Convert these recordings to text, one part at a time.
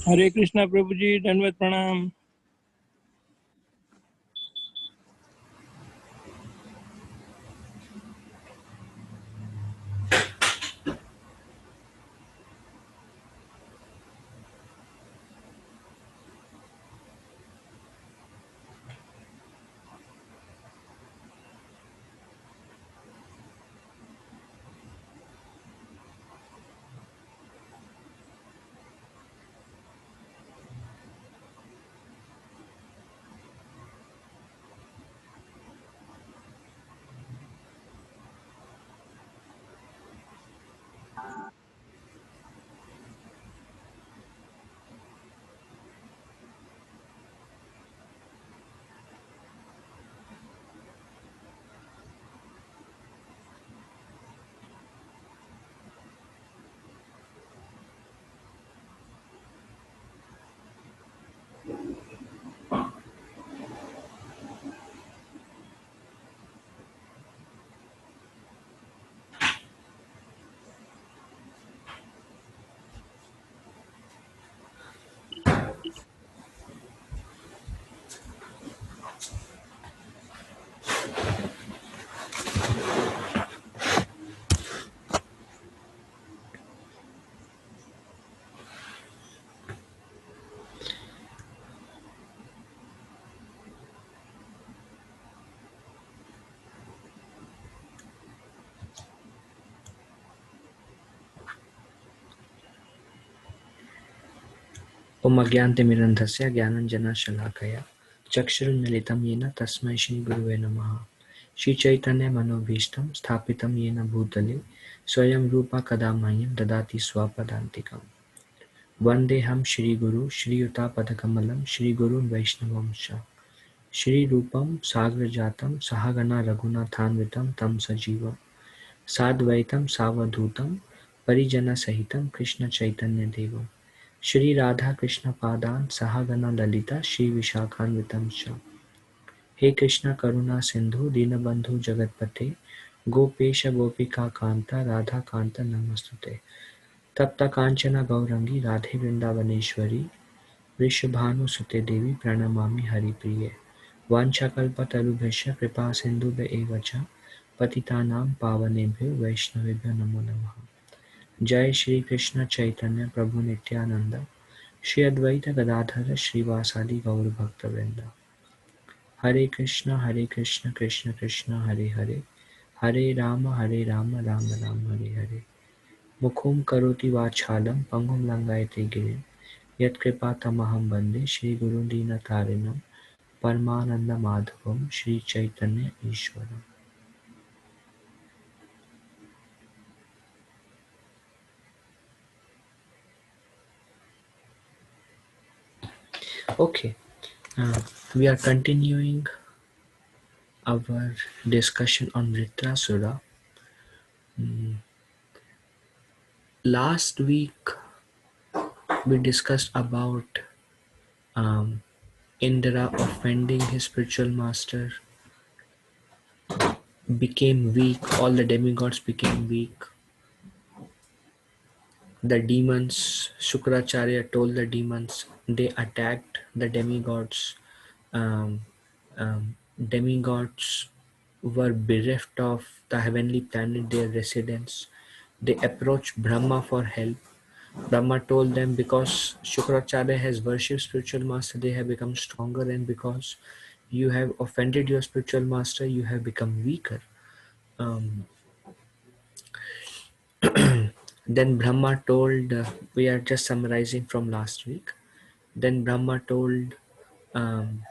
हरे कृष्णा प्रभु जी, दंडवत प्रणाम। ओम अज्ञानतिमिरन्धस्य ज्ञानाञ्जनशलाकया चक्षुरुन्मीलितं येन तस्मै श्रीगुरुवे नमः। श्रीचैतन्यमनोभीष्टं स्थापितं येन भूतले स्वयं रूपा कदा मह्यं ददाति स्वपदान्तिकम्। वन्देऽहं श्रीगुरु श्रीयुतापदकमलं श्रीगुरुन् वैष्णवंश श्रीरूपं साग्रजातं सहगणा रघुनाथान्वितं तं सजीवं साद्वैतं सावधूतं परिजनसहितं कृष्णचैतन्यदेवम् श्री राधा कृष्ण पादान सहगना ललिता श्री विशाखान्वितं च। हे कृष्ण करुणा सिंधु दीनबंधु जगतपते गोपेश गोपिका कांता राधा कांता नमस्तुते। तप्त कांचन गौरंगी राधे वृंदावनेश्वरी वृषभानुसुते देवी प्रणमामि हरिप्रिये। वाञ्छाकल्पतरुभ्यश्च कृपा सिन्धुभ्य एव च पतितानां पावनेभ्यो वैष्णवेभ्यो नमो नमः। जय श्री कृष्ण चैतन्य प्रभु नित्यानंद श्री अद्वैत गदाधर श्रीवासादि गौर भक्तवृंद। हरे कृष्ण कृष्ण कृष्ण हरे हरे हरे राम राम राम हरे हरे। मुखं करोति वाचालं पंगुं लंघयते गिरिं यत्कृपातमहं वन्दे श्रीगुरुं दीनतारिणं परमानन्दमाधवं Sri Chaitanya ईश्वरम्। Okay, we are continuing our discussion on Vritrasura. Last week we discussed about Indra offending his spiritual master, became weak, all the demigods became weak. The demons, Shukracharya told the demons, they attacked the demigods. Um, Demigods were bereft of the heavenly planet, their residence. They approached Brahma for help. Brahma told them because Shukracharya has worshipped spiritual master, they have become stronger, and because you have offended your spiritual master, you have become weaker. Um, then Brahma told, we are just summarizing from last week. Then Brahma told um,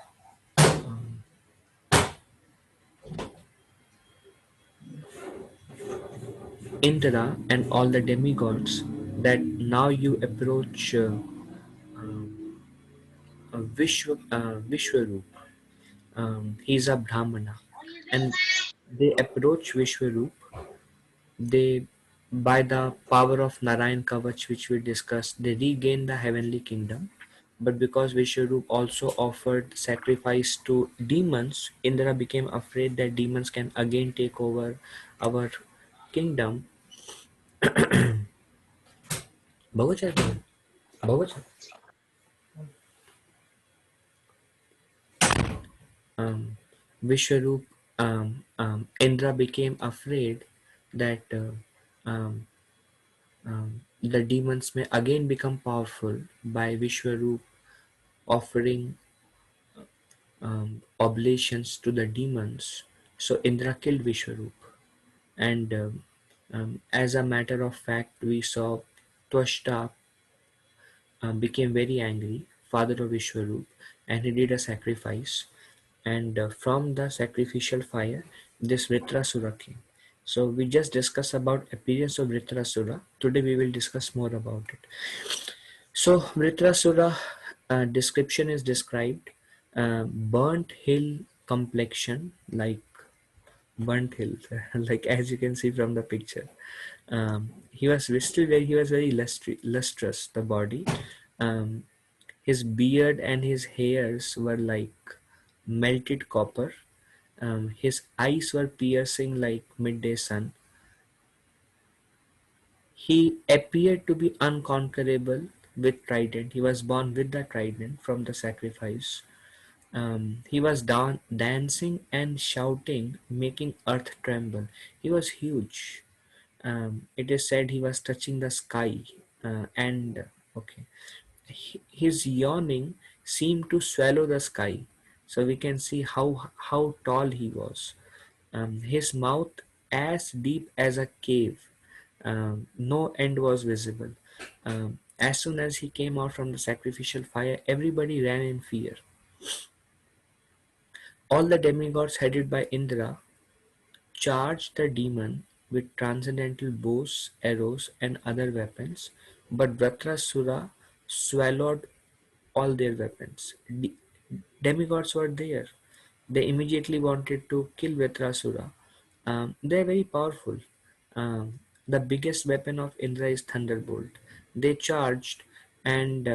Indra and all the demigods that now you approach Vishwarup. He's a Brahmana, and they approach Vishwarup. They, by the power of Narayan Kavach, which we discussed, they regain the heavenly kingdom. But because Vishwarup also offered sacrifice to demons, Indra became afraid that demons can again take over our kingdom. Bhagavad Bhagavad. um, Vishwaroop, Indra became afraid that the demons may again become powerful by Vishwaroop offering oblations to the demons. So Indra killed Vishwaroop, and as a matter of fact, we saw Twashta became very angry, father of Vishwaroop, and he did a sacrifice. And from the sacrificial fire, this Vritrasura came. So we just discussed about appearance of Vritrasura. Today we will discuss more about it. So Vritrasura description is described burnt hill complexion, like burnt hill, like as you can see from the picture. He was still very, he was very lustrous, the body. Um, his beard and his hairs were like melted copper. His eyes were piercing like midday sun. He appeared to be unconquerable with trident. He was born with the trident from the sacrifice. He was dancing and shouting, making earth tremble. He was huge. It is said he was touching the sky, and okay, his yawning seemed to swallow the sky. So we can see how tall he was. His mouth as deep as a cave. No end was visible. As soon as he came out from the sacrificial fire, everybody ran in fear. All the demigods headed by Indra charged the demon with transcendental bows, arrows, and other weapons, but Vratrasura swallowed all their weapons. Demigods were there. They immediately wanted to kill Vetrasura. They are very powerful. The biggest weapon of Indra is Thunderbolt. They charged, and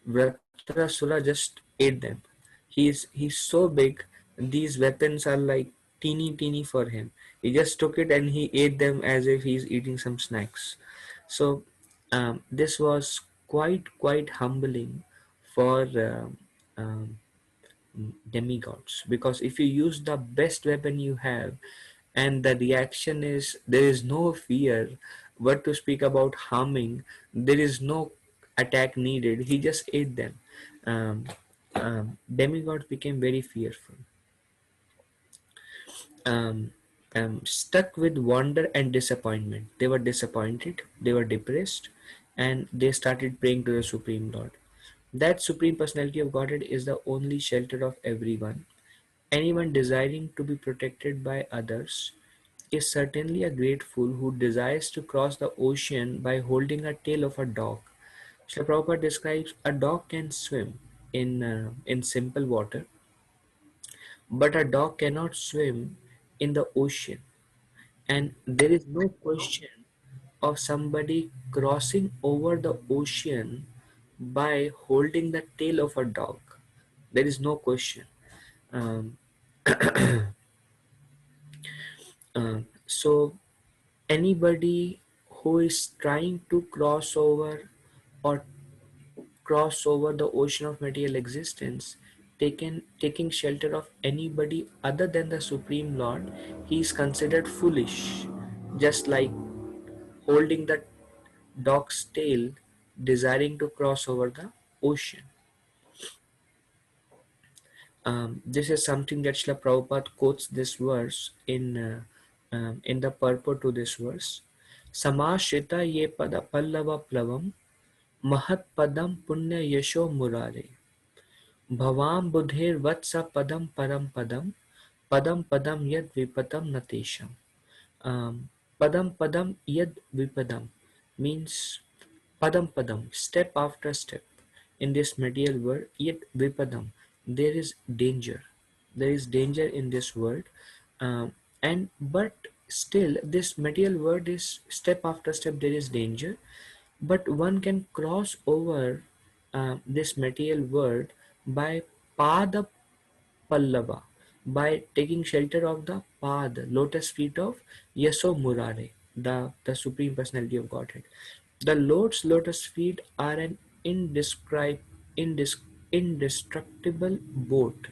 Vetrasura just ate them. He's so big. These weapons are like teeny for him. He just took it and he ate them as if he's eating some snacks. So this was quite humbling for demigods, because if you use the best weapon you have and the reaction is there is no fear, what to speak about harming, there is no attack needed, he just ate them. Demigods became very fearful, um, stuck with wonder and disappointment. They were disappointed, they were depressed, and they started praying to the Supreme Lord. That Supreme Personality of Godhead is the only shelter of everyone. Anyone desiring to be protected by others is certainly a great fool who desires to cross the ocean by holding a tail of a dog. Srila Prabhupada describes a dog can swim in simple water, but a dog cannot swim in the ocean. And there is no question of somebody crossing over the ocean by holding the tail of a dog. There is no question. Um, so anybody who is trying to or cross over the ocean of material existence, taking shelter of anybody other than the Supreme Lord, he is considered foolish, just like holding the dog's tail, desiring to cross over the ocean. This is something that Srila Prabhupada quotes this verse in the purport to this verse. Samashrita ye pada pallava plavam mahat padam punya yasho murare bhavam budhir vatsa padam param padam padam padam yad vipadam natesham. Padam padam yad vipadam means padam padam, step after step in this material world, yet vipadam, there is danger. There is danger in this world, and but still, this material world is step after step. There is danger, but one can cross over this material world by pada Pallava, by taking shelter of the Pad, lotus feet of Yaso Murare, the Supreme Personality of Godhead. The Lord's lotus feet are an indescrib- indis- indestructible boat.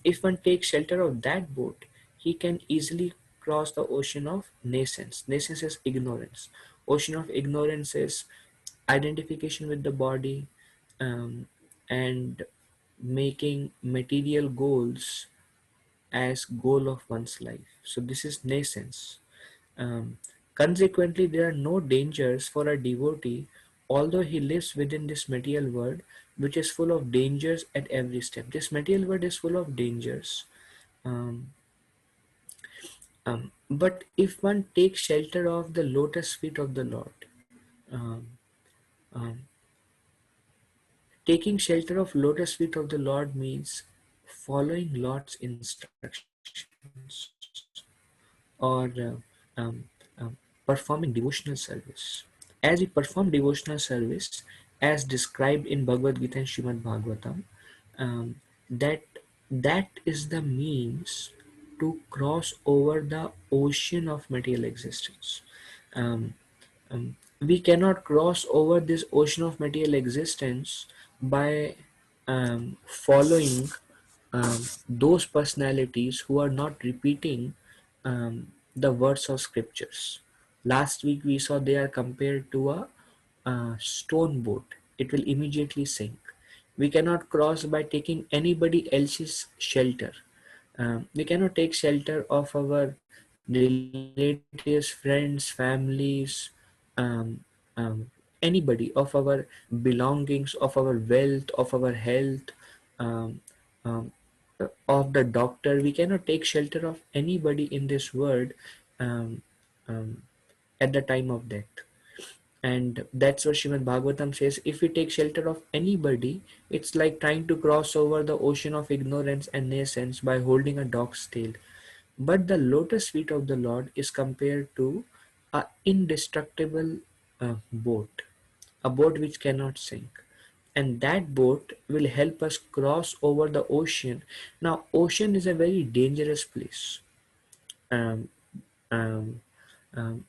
If one takes shelter of that boat, he can easily cross the ocean of nascence. Nascence is ignorance. Ocean of ignorance is identification with the body, um, and making material goals as goal of one's life. So this is nascence. Um, Consequently, there are no dangers for a devotee, although he lives within this material world, which is full of dangers at every step. This material world is full of dangers. Um, but if one takes shelter of the lotus feet of the Lord, um, um, taking shelter of lotus feet of the Lord means following Lord's instructions, or performing devotional service. As we perform devotional service, as described in Bhagavad Gita and Srimad Bhagavatam, um, that that is the means to cross over the ocean of material existence. Um, we cannot cross over this ocean of material existence by following those personalities who are not repeating the words of scriptures. Last week we saw they are compared to a stone boat. It will immediately sink. We cannot cross by taking anybody else's shelter. We cannot take shelter of our relatives, friends, families, um, anybody, of our belongings, of our wealth, of our health, um, um, of the doctor. We cannot take shelter of anybody in this world um, um, at the time of death. And that's what Srimad Bhagavatam says. If we take shelter of anybody, it's like trying to cross over the ocean of ignorance and nascence by holding a dog's tail. But the lotus feet of the Lord is compared to a indestructible boat, a boat which cannot sink. And that boat will help us cross over the ocean. Now, ocean is a very dangerous place. Um, um, um,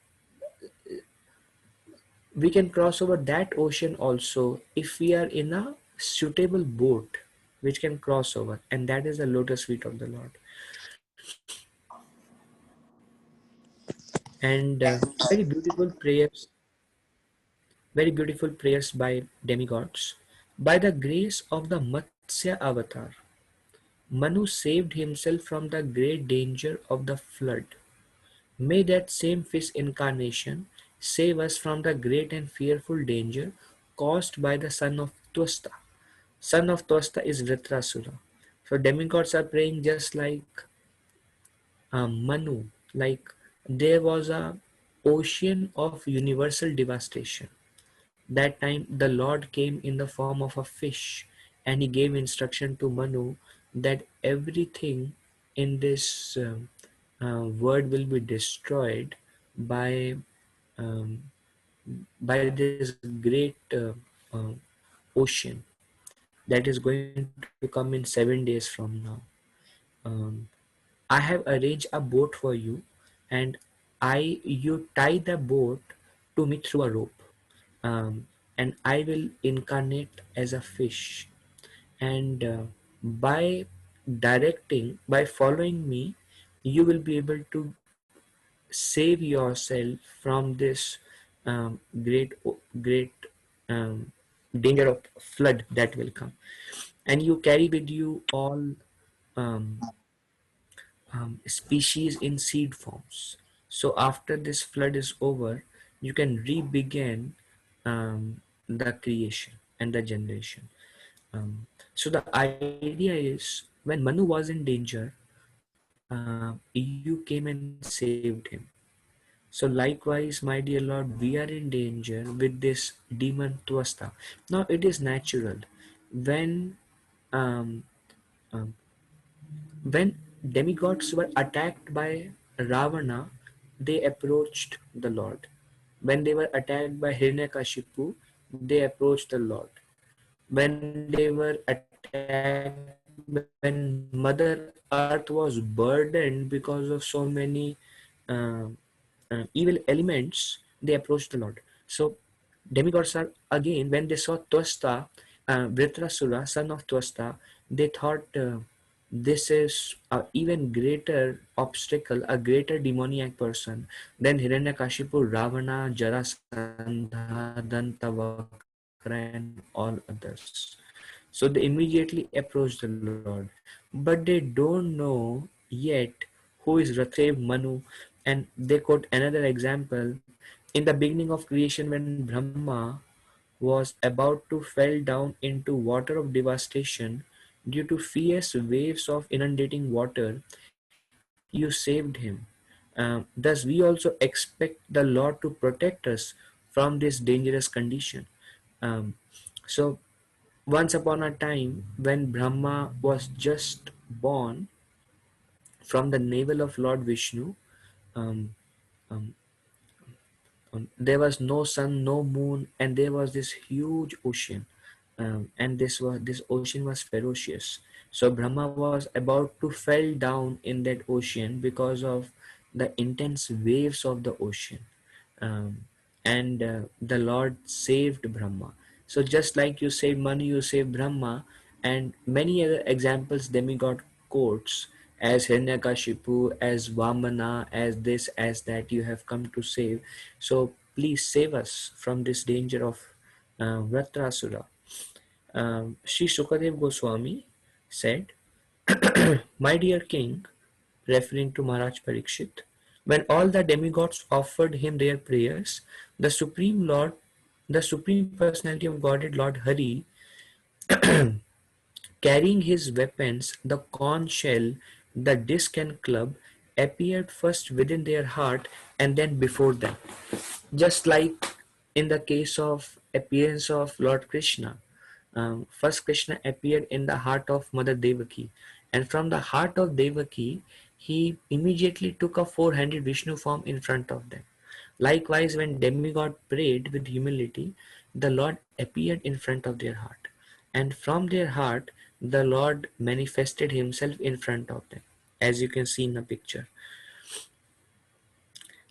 we can cross over that ocean also if we are in a suitable boat which can cross over, and that is the lotus feet of the Lord. And very beautiful prayers by demigods. By the grace of the Matsya avatar, Manu saved himself from the great danger of the flood. May that same fish incarnation save us from the great and fearful danger caused by the son of Twasta. Son of Twasta is Vritrasura. So demigods are praying just like Manu, like there was a ocean of universal devastation. That time the Lord came in the form of a fish, and he gave instruction to Manu that everything in this world will be destroyed by um, by this great ocean that is going to come in 7 days from now. Um, I have arranged a boat for you, and you tie the boat to me through a rope, and I will incarnate as a fish. And by by following me, you will be able to save yourself from this great um, danger of flood that will come. And you carry with you all um, species in seed forms. So after this flood is over, you can re-begin the creation and the generation. So the idea is when Manu was in danger, you came and saved him. So likewise, my dear Lord, we are in danger with this demon Twasta. Now it is natural when um, um, when demigods were attacked by Ravana, they approached the Lord. When they were attacked by Hiranyakashipu, they approached the Lord. When they were attacked, when Mother Earth was burdened because of so many uh, evil elements, they approached the Lord. So demigods are again, when they saw Twasta, Vritrasura, son of Twasta, they thought. this is a even greater obstacle, a greater demoniac person than Hiranyakashipu, Ravana, Jarasandha, Dantavakra, and all others. So they immediately approach the Lord, but they don't know yet who is Rathadev Manu. And they quote another example in the beginning of creation when Brahma was about to fell down into water of devastation due to fierce waves of inundating water, you saved him. Thus, we also expect the Lord to protect us from this dangerous condition. Um, so, once upon a time, when Brahma was just born from the navel of Lord Vishnu, um, um, there was no sun, no moon, and there was this huge ocean, and this ocean was ferocious. So Brahma was about to fell down in that ocean because of the intense waves of the ocean, um, and the Lord saved Brahma. So just like you save Manu, you save Brahma, and many other examples demigod quotes as Hiranyakashipu, as Vamana, as this, as that you have come to save. So please save us from this danger of Vratrasura. Sri Sukadev Goswami said, "My dear king," referring to Maharaj Parikshit, when all the demigods offered him their prayers, the Supreme Lord, the Supreme Personality of Godhead, Lord Hari, carrying his weapons, the conch shell, the disc and club, appeared first within their heart and then before them. Just like in the case of appearance of Lord Krishna, first Krishna appeared in the heart of Mother Devaki, and from the heart of Devaki, he immediately took a four-handed Vishnu form in front of them. Likewise, when demigod prayed with humility, the Lord appeared in front of their heart, and from their heart, the Lord manifested Himself in front of them, as you can see in the picture.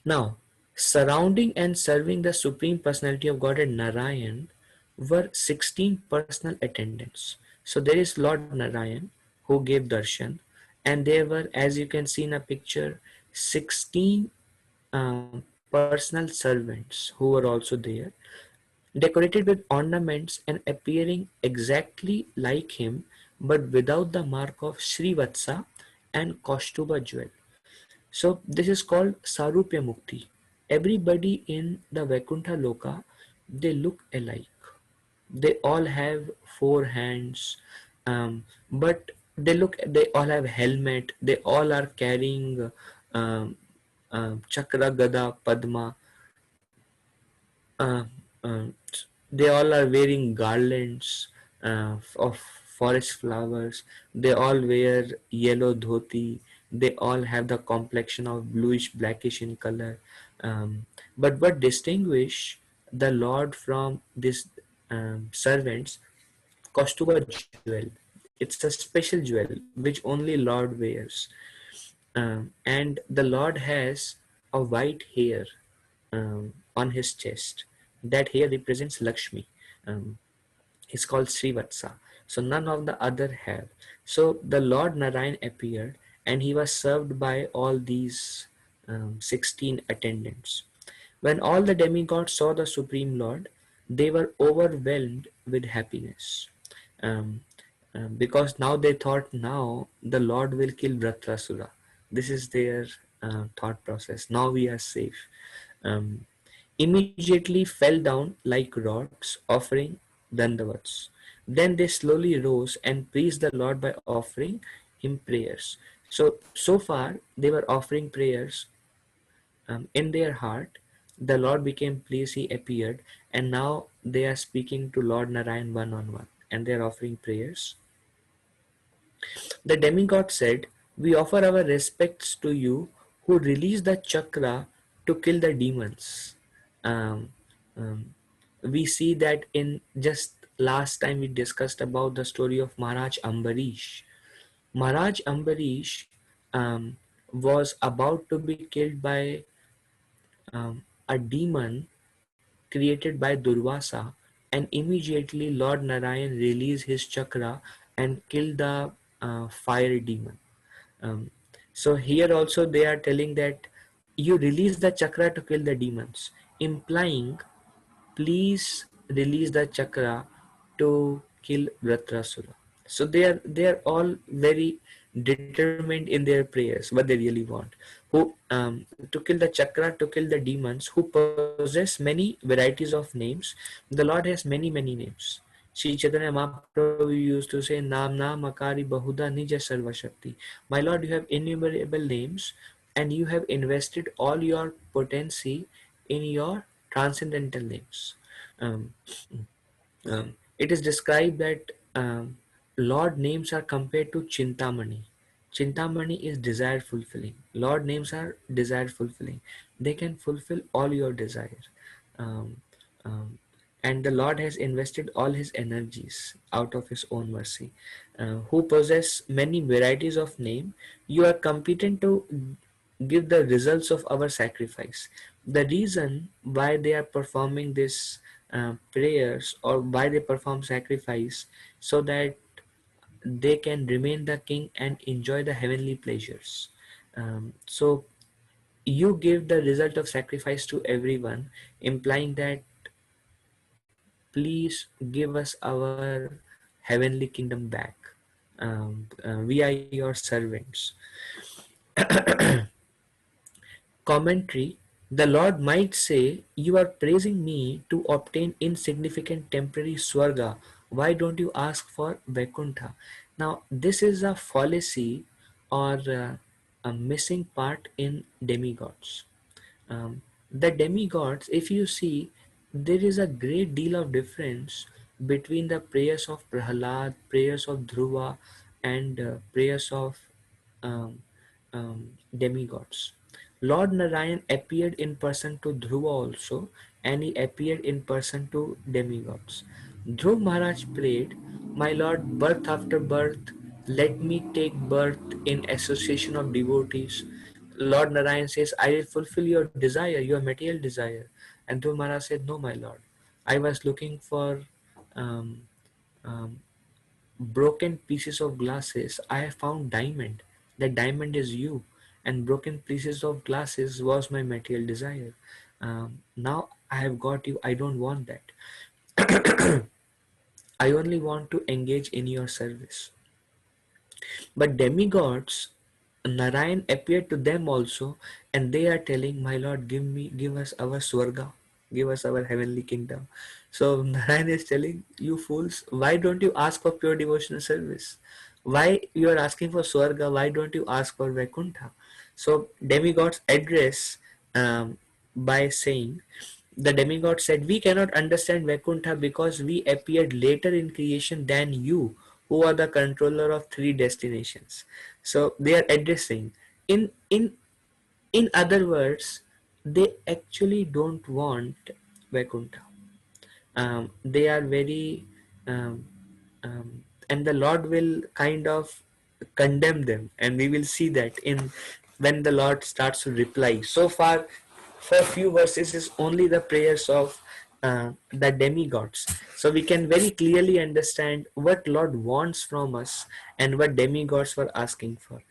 Now, surrounding and serving the Supreme Personality of Godhead Narayan were 16 personal attendants. So there is Lord Narayan who gave darshan, and there were, as you can see in a picture, 16 personal servants who were also there, decorated with ornaments and appearing exactly like him, but without the mark of Srivatsa and Kaustuba jewel. So this is called Sarupya Mukti. Everybody in the Vaikuntha Loka, they look alike. They all have four hands, but they all have helmet. They all are carrying chakra, gada, padma. Uh, uh, they all are wearing garlands of forest flowers. They all wear yellow dhoti. They all have the complexion of bluish blackish in color. But what distinguish the Lord from these servants? Kaustuba jewel. It's a special jewel which only Lord wears. And the Lord has a white hair on his chest. That hair represents Lakshmi. Um, is called Srivatsa. So none of the other have. So the Lord Narayan appeared and he was served by all these 16 attendants. When all the demigods saw the Supreme Lord, they were overwhelmed with happiness. Um, because now they thought, now the Lord will kill Vratrasura. This is their thought process. Now we are safe. Um, Immediately fell down like rods, offering dandavats. Then they slowly rose and praised the Lord by offering him prayers. So far, they were offering prayers in their heart. The Lord became pleased, he appeared, and now they are speaking to Lord Narayan one on one, and they are offering prayers. The demigod said, "We offer our respects to you who released the chakra to kill the demons." Um, um, we see that in just last time we discussed about the story of Maharaj Ambarish. Maharaj Ambarish was about to be killed by a demon created by Durvasa, and immediately Lord Narayan released his chakra and killed the fiery demon. Um, so here also they are telling that you release the chakra to kill the demons, implying please release the chakra to kill Vratrasura. So they are all very determined in their prayers what they really want. Who to kill the chakra, to kill the demons who possess many varieties of names. The Lord has many names. Sri Chaitanya Mahaprabhu used to say, Nam Nam Akari Bahuda Nija Sarva Shakti. My Lord, you have innumerable names and you have invested all your potency in your transcendental names. Um, it is described that Lord names are compared to Chintamani. Chintamani is desire fulfilling. Lord names are desire fulfilling. They can fulfill all your desire. Um, um, and the Lord has invested all his energies out of his own mercy. Who possess many varieties of name, you are competent to give the results of our sacrifice. The reason why they are performing this prayers or why they perform sacrifice so that they can remain the king and enjoy the heavenly pleasures. So you give the result of sacrifice to everyone, implying that please give us our heavenly kingdom back. We are your servants. Commentary. The Lord might say, you are praising me to obtain insignificant temporary swarga. Why don't you ask for Vaikuntha? Now, this is a fallacy or a missing part in demigods. The demigods, if you see, there is a great deal of difference between the prayers of Prahalad, prayers of Dhruva, and prayers of um, demigods. Lord Narayan appeared in person to Dhruva also, and he appeared in person to demigods. Dhruv Maharaj prayed, my Lord, birth after birth, let me take birth in association of devotees. Lord Narayan says, I will fulfill your desire, your material desire. And Dhruv Maharaj said, no, my Lord. I was looking for um, um, broken pieces of glasses. I have found diamond. That diamond is you. And broken pieces of glasses was my material desire. Now I have got you. I don't want that. I only want to engage in your service. But demigods, Narayan appeared to them also, and they are telling, my Lord, give us our Swarga, give us our heavenly kingdom. So Narayan is telling, you fools, why don't you ask for pure devotional service? Why you are asking for Swarga? Why don't you ask for Vaikuntha? So demigods address by saying, the demigod said, we cannot understand Vaikuntha because we appeared later in creation than you, who are the controller of three destinations. So they are addressing. In in in other words, they actually don't want Vaikuntha. They are very um, and the Lord will kind of condemn them, and we will see that in when the Lord starts to reply. So far, for few verses is only the prayers of the demigods, so we can very clearly understand what Lord wants from us and what demigods were asking for.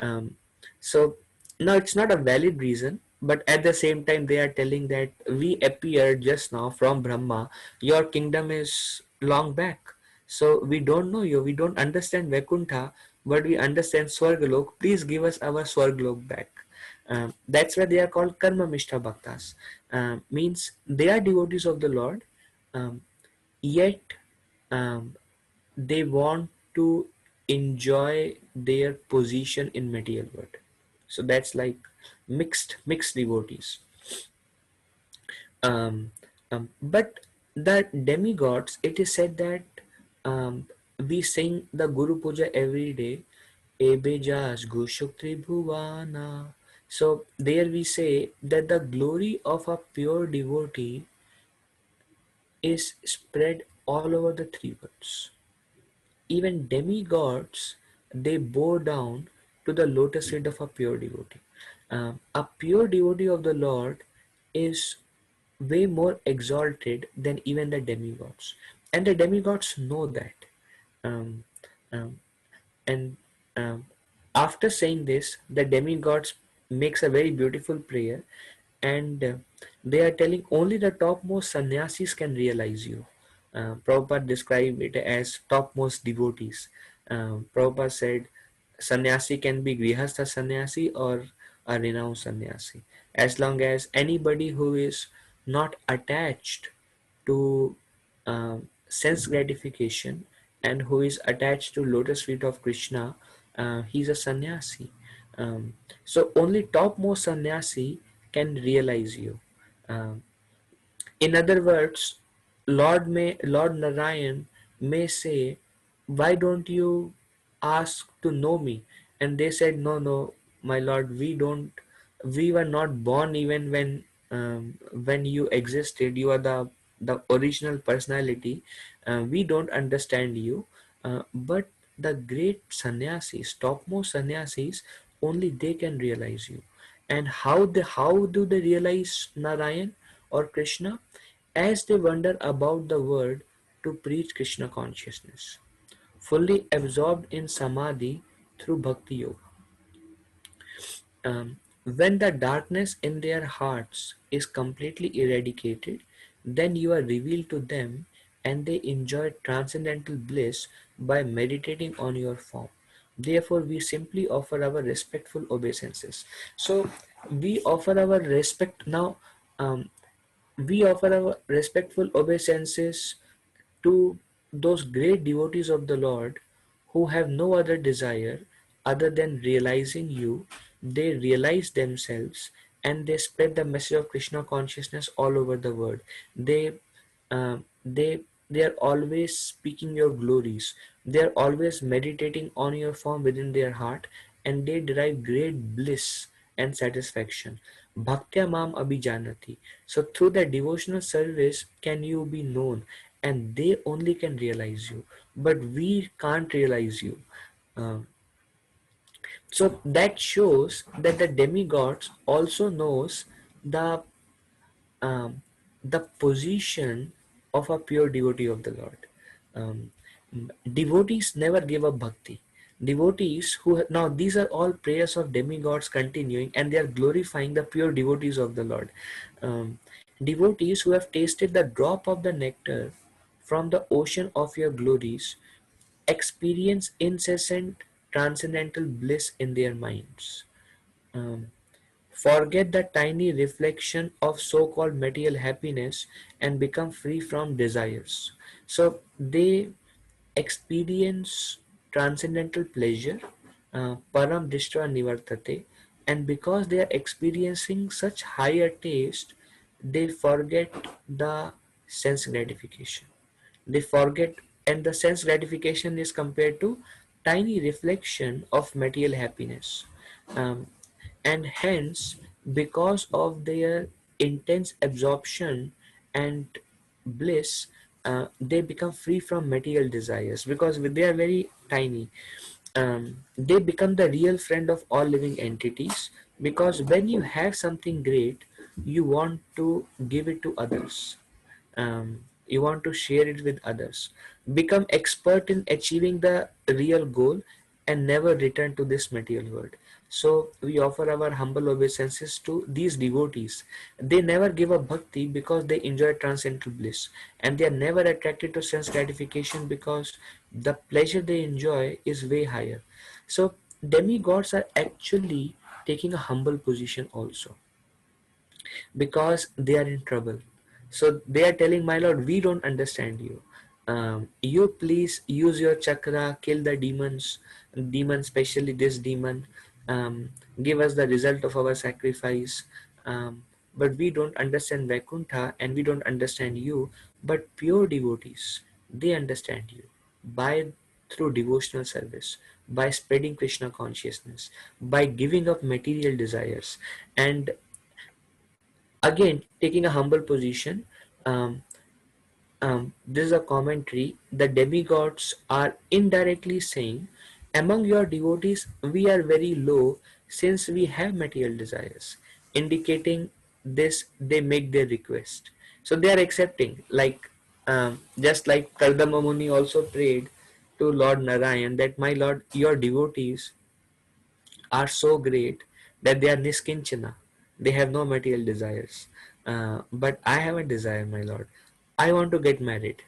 um, so now it's not a valid reason, but at the same time they are telling that we appeared just now from Brahma, your kingdom is long back, so we don't know you, we don't understand Vaikuntha, but we understand Swargalok. Please give us our Swargalok back. That's why they are called Karma Mishta Bhaktas. Means they are devotees of the Lord, um, yet um, they want to enjoy their position in material world. So that's like mixed devotees. um, but the demigods, it is said that um, we sing the Guru Puja every day. Ebejas Gushuk Tribhuvana. So there we say that the glory of a pure devotee is spread all over the three worlds. Even demigods, they bow down to the lotus feet of a pure devotee. A pure devotee of the Lord is way more exalted than even the demigods, and the demigods know that. Um, um, And um, after saying this, the demigods makes a very beautiful prayer, and they are telling only the topmost sannyasis can realize you. Prabhupada described it as topmost devotees. Prabhupada said sannyasi can be grihastha sannyasi or a renounced sannyasi, as long as anybody who is not attached to sense gratification and who is attached to lotus feet of Krishna, he's a sannyasi. So only topmost sannyasi can realize you. Um, in other words, Lord Narayan may say, "Why don't you ask to know me?" And they said, "No, no, my Lord, we don't. We were not born even when you existed. You are the original personality. We don't understand you. But the great sannyasis, topmost sannyasis, only they can realize you. And how do they realize Narayan or Krishna? As they wander about the world to preach Krishna consciousness, fully absorbed in samadhi through bhakti yoga. When the darkness in their hearts is completely eradicated, then you are revealed to them and they enjoy transcendental bliss by meditating on your form. Therefore, we simply offer our respectful obeisances. So, we offer our respect now. Um, we offer our respectful obeisances to those great devotees of the Lord who have no other desire other than realizing you. They realize themselves and they spread the message of Krishna consciousness all over the world. They uh, they they are always speaking your glories. They are always meditating on your form within their heart, and they derive great bliss and satisfaction. Bhaktya mam abhijanati. So through the devotional service can you be known, and they only can realize you, but we can't realize you. Uh, so that shows that the demigods also knows the um, the position of a pure devotee of the Lord. Um, Devotees never give up bhakti. Devotees now these are all prayers of demigods continuing, and they are glorifying the pure devotees of the Lord. Devotees who have tasted the drop of the nectar from the ocean of your glories experience incessant transcendental bliss in their minds. Um, Forget the tiny reflection of so-called material happiness and become free from desires. So they experience transcendental pleasure, param drishtva nivartate, and because they are experiencing such higher taste, they forget the sense gratification. They forget, and the sense gratification is compared to tiny reflection of material happiness. Um, and hence, because of their intense absorption and bliss, they become free from material desires because they are very tiny. They become the real friend of all living entities, because when you have something great, you want to give it to others. You want to share it with others. Become expert in achieving the real goal and never return to this material world. So we offer our humble obeisances to these devotees. They never give up bhakti because they enjoy transcendental bliss, and they are never attracted to sense gratification because the pleasure they enjoy is way higher. So demigods are actually taking a humble position also, because they are in trouble. So they are telling, my lord, we don't understand you. You please use your chakra, kill the demon, especially this demon. Give us the result of our sacrifice. But we don't understand Vaikuntha and we don't understand you. But pure devotees, they understand you by through devotional service, by spreading Krishna consciousness, by giving up material desires, and again taking a humble position. um, this is a commentary. The demigods are indirectly saying, among your devotees we are very low since we have material desires, indicating this they make their request. So they are accepting, like just like Kardama Muni also prayed, to Lord Narayan that, my Lord, your devotees are so great that they are niskinchana. They have no material desires. But I have a desire, my Lord. I want to get married.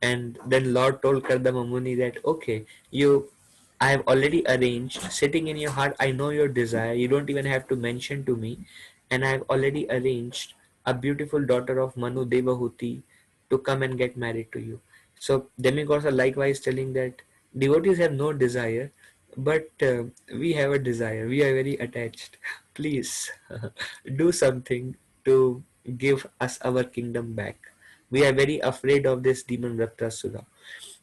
And then Lord told Kardama Muni that, okay, I have already arranged, sitting in your heart, I know your desire. You don't even have to mention to me. And I have already arranged a beautiful daughter of Manu Devahuti to come and get married to you. So demigods are likewise telling that devotees have no desire, but we have a desire. We are very attached. Please do something to give us our kingdom back. We are very afraid of this demon Vrtrasura.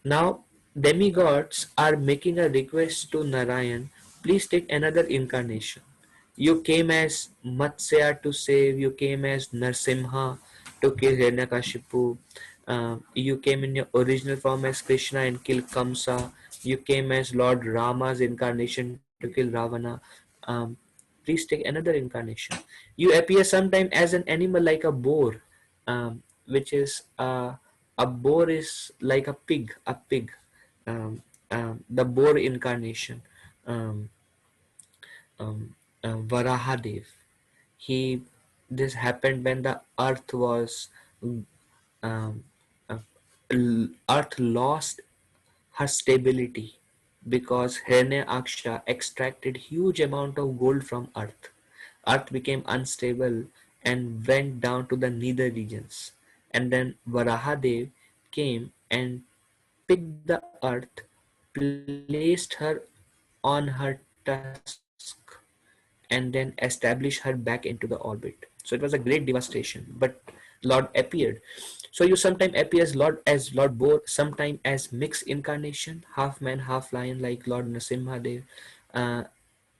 Now, demigods are making a request to Narayan, please take another incarnation. You came as Matsya to save, you came as Narsimha to kill Hiranyakashipu, you came in your original form as Krishna and kill Kamsa, you came as Lord Rama's incarnation to kill Ravana. Um, Please take another incarnation. You appear sometime as an animal like a boar, which is a boar is like a pig. Um, the boar incarnation. Um, um, Varahadev. He This happened when the earth was um, uh, earth lost her stability because Hiranya extracted huge amount of gold from earth. Earth became unstable and went down to the nether regions. And then Varahadev came and picked the earth, placed her on her tusk, and then establish her back into the orbit. So it was a great devastation, but Lord appeared. So you sometimes appear as Lord Boar, sometime as mixed incarnation, half man, half lion, like Lord Nrsimhadev, uh,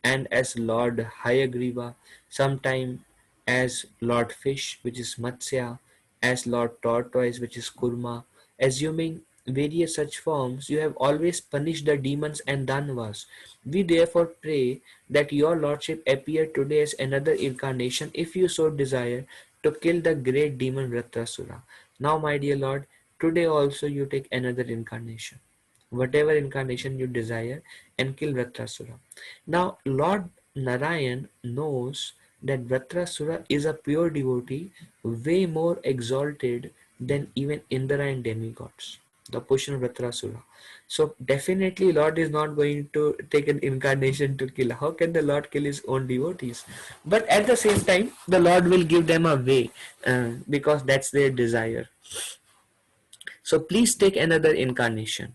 and as Lord Hayagriva, sometime as Lord Fish, which is Matsya, as Lord Tortoise, which is Kurma. Assuming various such forms, you have always punished the demons and Danvas. We therefore pray that your Lordship appear today as another incarnation, if you so desire, to kill the great demon Vratrasura. Now, my dear Lord, today also you take another incarnation, whatever incarnation you desire, and kill Vratrasura. Now, Lord Narayan knows that Vratrasura is a pure devotee, way more exalted than even Indra and demigods, the portion of Vratrasura. So, definitely, Lord is not going to take an incarnation to kill. How can the Lord kill his own devotees? But at the same time, the Lord will give them a way because that's their desire. So please take another incarnation.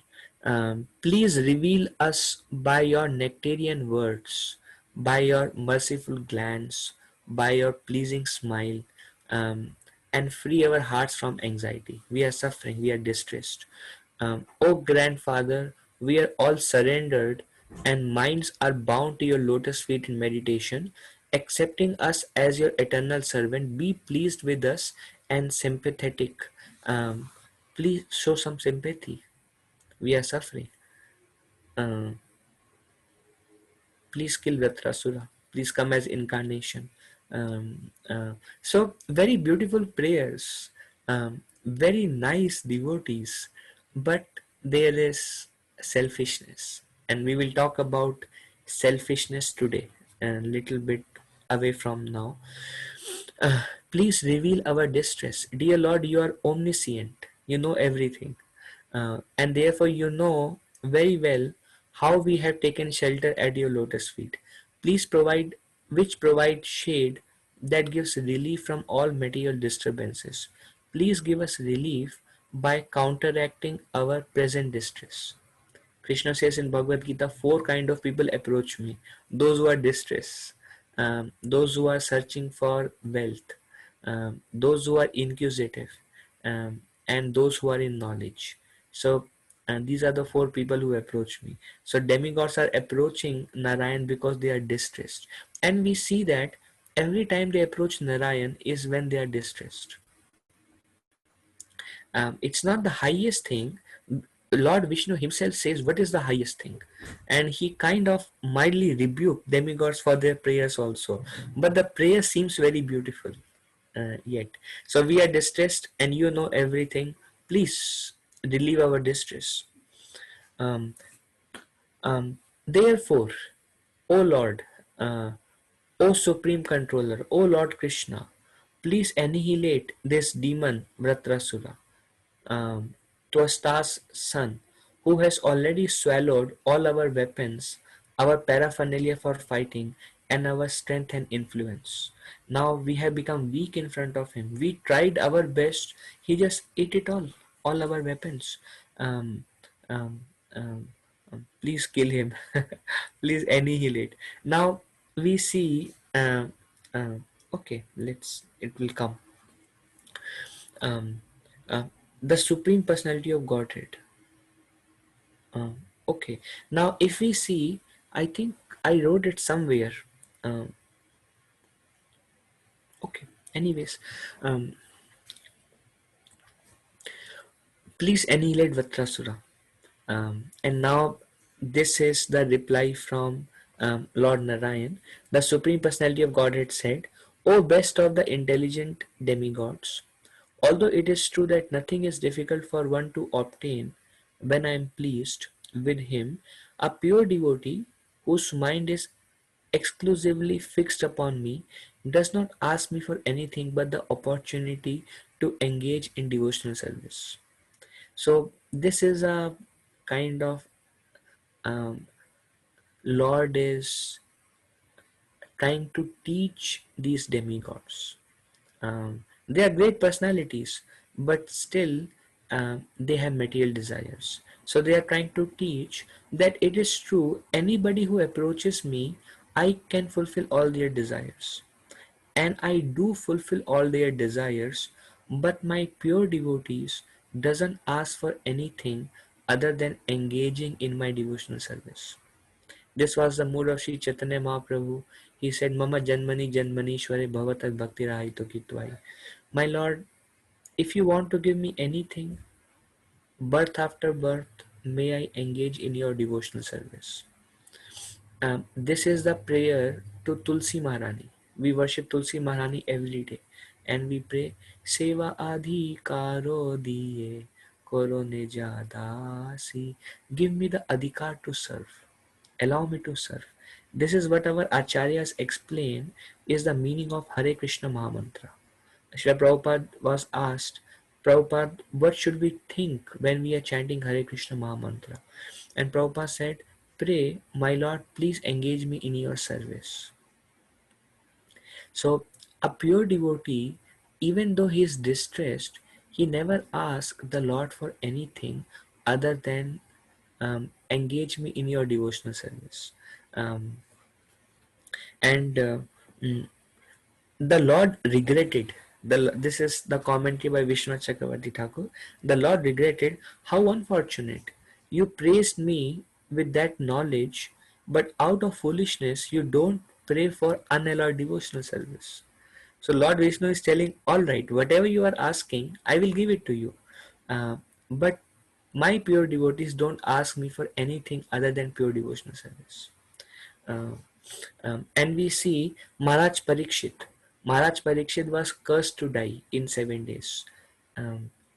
Please reveal us by your nectarian words, by your merciful glance, by your pleasing smile, and free our hearts from anxiety. We are suffering, we are distressed. O grandfather, we are all surrendered and minds are bound to your lotus feet in meditation. Accepting us as your eternal servant, be pleased with us and sympathetic. Um, Please show some sympathy. We are suffering. Uh, Please kill Vratrasura. Please come as incarnation. So very beautiful prayers, very nice devotees, but there is selfishness, and we will talk about selfishness today, a little bit away from now. Please reveal our distress. Dear Lord, you are omniscient. You know everything. And therefore, you know very well how we have taken shelter at your lotus feet. Please provide shade that gives relief from all material disturbances. Please give us relief by counteracting our present distress. Krishna says in Bhagavad Gita, four kind of people approach me: those who are distressed, those who are searching for wealth, those who are inquisitive, and those who are in knowledge. So, and these are the four people who approach me. So demigods are approaching Narayan because they are distressed, and we see that every time they approach Narayan is when they are distressed. It's not the highest thing. Lord Vishnu himself says, what is the highest thing? And he kind of mildly rebuked demigods for their prayers also. But the prayer seems very beautiful yet. So we are distressed and you know everything. Please relieve our distress. Um, Therefore, O Lord, uh, O Supreme Controller, O Lord Krishna, please annihilate this demon Vratrasura, Twasta's son, who has already swallowed all our weapons, our paraphernalia for fighting, and our strength and influence. Now we have become weak in front of him. We tried our best. He just ate it all our weapons. Um, um, um, please kill him. Please annihilate. Now we see. Okay, let's. It will come. Um, uh, the Supreme Personality of Godhead. Um, okay. Now, if we see, I think I wrote it somewhere. Um, okay. Anyways, um, please annihilate Vatrasura. And now, this is the reply from Lord Narayan. The Supreme Personality of Godhead said, O best of the intelligent demigods, although it is true that nothing is difficult for one to obtain when I am pleased with him, a pure devotee whose mind is exclusively fixed upon me does not ask me for anything but the opportunity to engage in devotional service. So, this is a kind of um, Lord is trying to teach these demigods. They are great personalities, but still they have material desires. So they are trying to teach that it is true, anybody who approaches me, I can fulfill all their desires. And I do fulfill all their desires, but my pure devotees doesn't ask for anything other than engaging in my devotional service. This was the mood of Sri Chaitanya Mahaprabhu. He said, Mama Janmani Janmanishware Bhavatak Bhakti Rahito Kitvai. My Lord, if you want to give me anything, birth after birth, may I engage in your devotional service. This is the prayer to Tulsi Maharani. We worship Tulsi Maharani every day and we pray, Seva adhikaro diye koro nejadasi. Give me the adhikar to serve. Allow me to serve. This is what our acharyas explain is the meaning of Hare Krishna Mahamantra. Srila Prabhupada was asked, Prabhupada, what should we think when we are chanting Hare Krishna Mahamantra? And Prabhupada said, pray, my Lord, please engage me in your service. So, a pure devotee, even though he is distressed, he never asks the Lord for anything other than engage me in your devotional service. Um, and mm, The Lord regretted. This is the commentary by Vishwanath Chakravarti Thakur. The Lord regretted, how unfortunate. You praised me with that knowledge, but out of foolishness you don't pray for unalloyed devotional service. So Lord Vishnu is telling, all right, whatever you are asking, I will give it to you. But my pure devotees don't ask me for anything other than pure devotional service. Uh, and we see Maharaj Parikshit. Maharaj Parikshit was cursed to die in 7 days.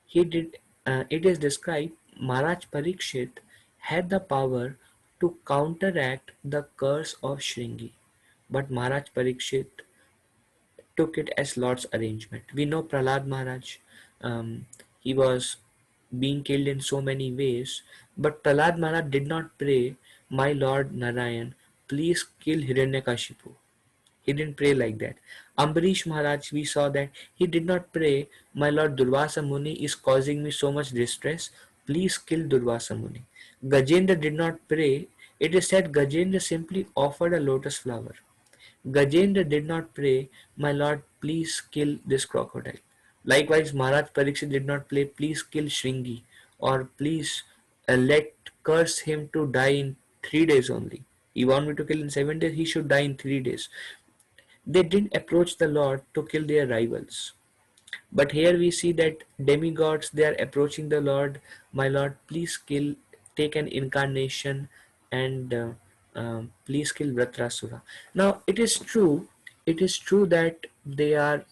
He did. It is described Maharaj Parikshit had the power to counteract the curse of Shringi, but Maharaj Parikshit took it as Lord's arrangement. We know Prahlad Maharaj. He was being killed in so many ways, but Prahlad Maharaj did not pray, "My Lord Narayan, please kill Hiranyakashipu." He didn't pray like that. Ambarish Maharaj, we saw that he did not pray, My Lord Durvasa Muni is causing me so much distress, please kill Durvasa Muni. Gajendra did not pray. It is said Gajendra simply offered a lotus flower. Gajendra did not pray, My Lord, please kill this crocodile. Likewise, Maharaj Pariksit did not pray, please kill Shringi, or please let curse him to die in 3 days only. He want me to kill in 7 days, he should die in 3 days. They didn't approach the Lord to kill their rivals. But here we see that demigods, they are approaching the Lord. My Lord, please kill, take an incarnation and please kill Vratrasura. Now it is true that they are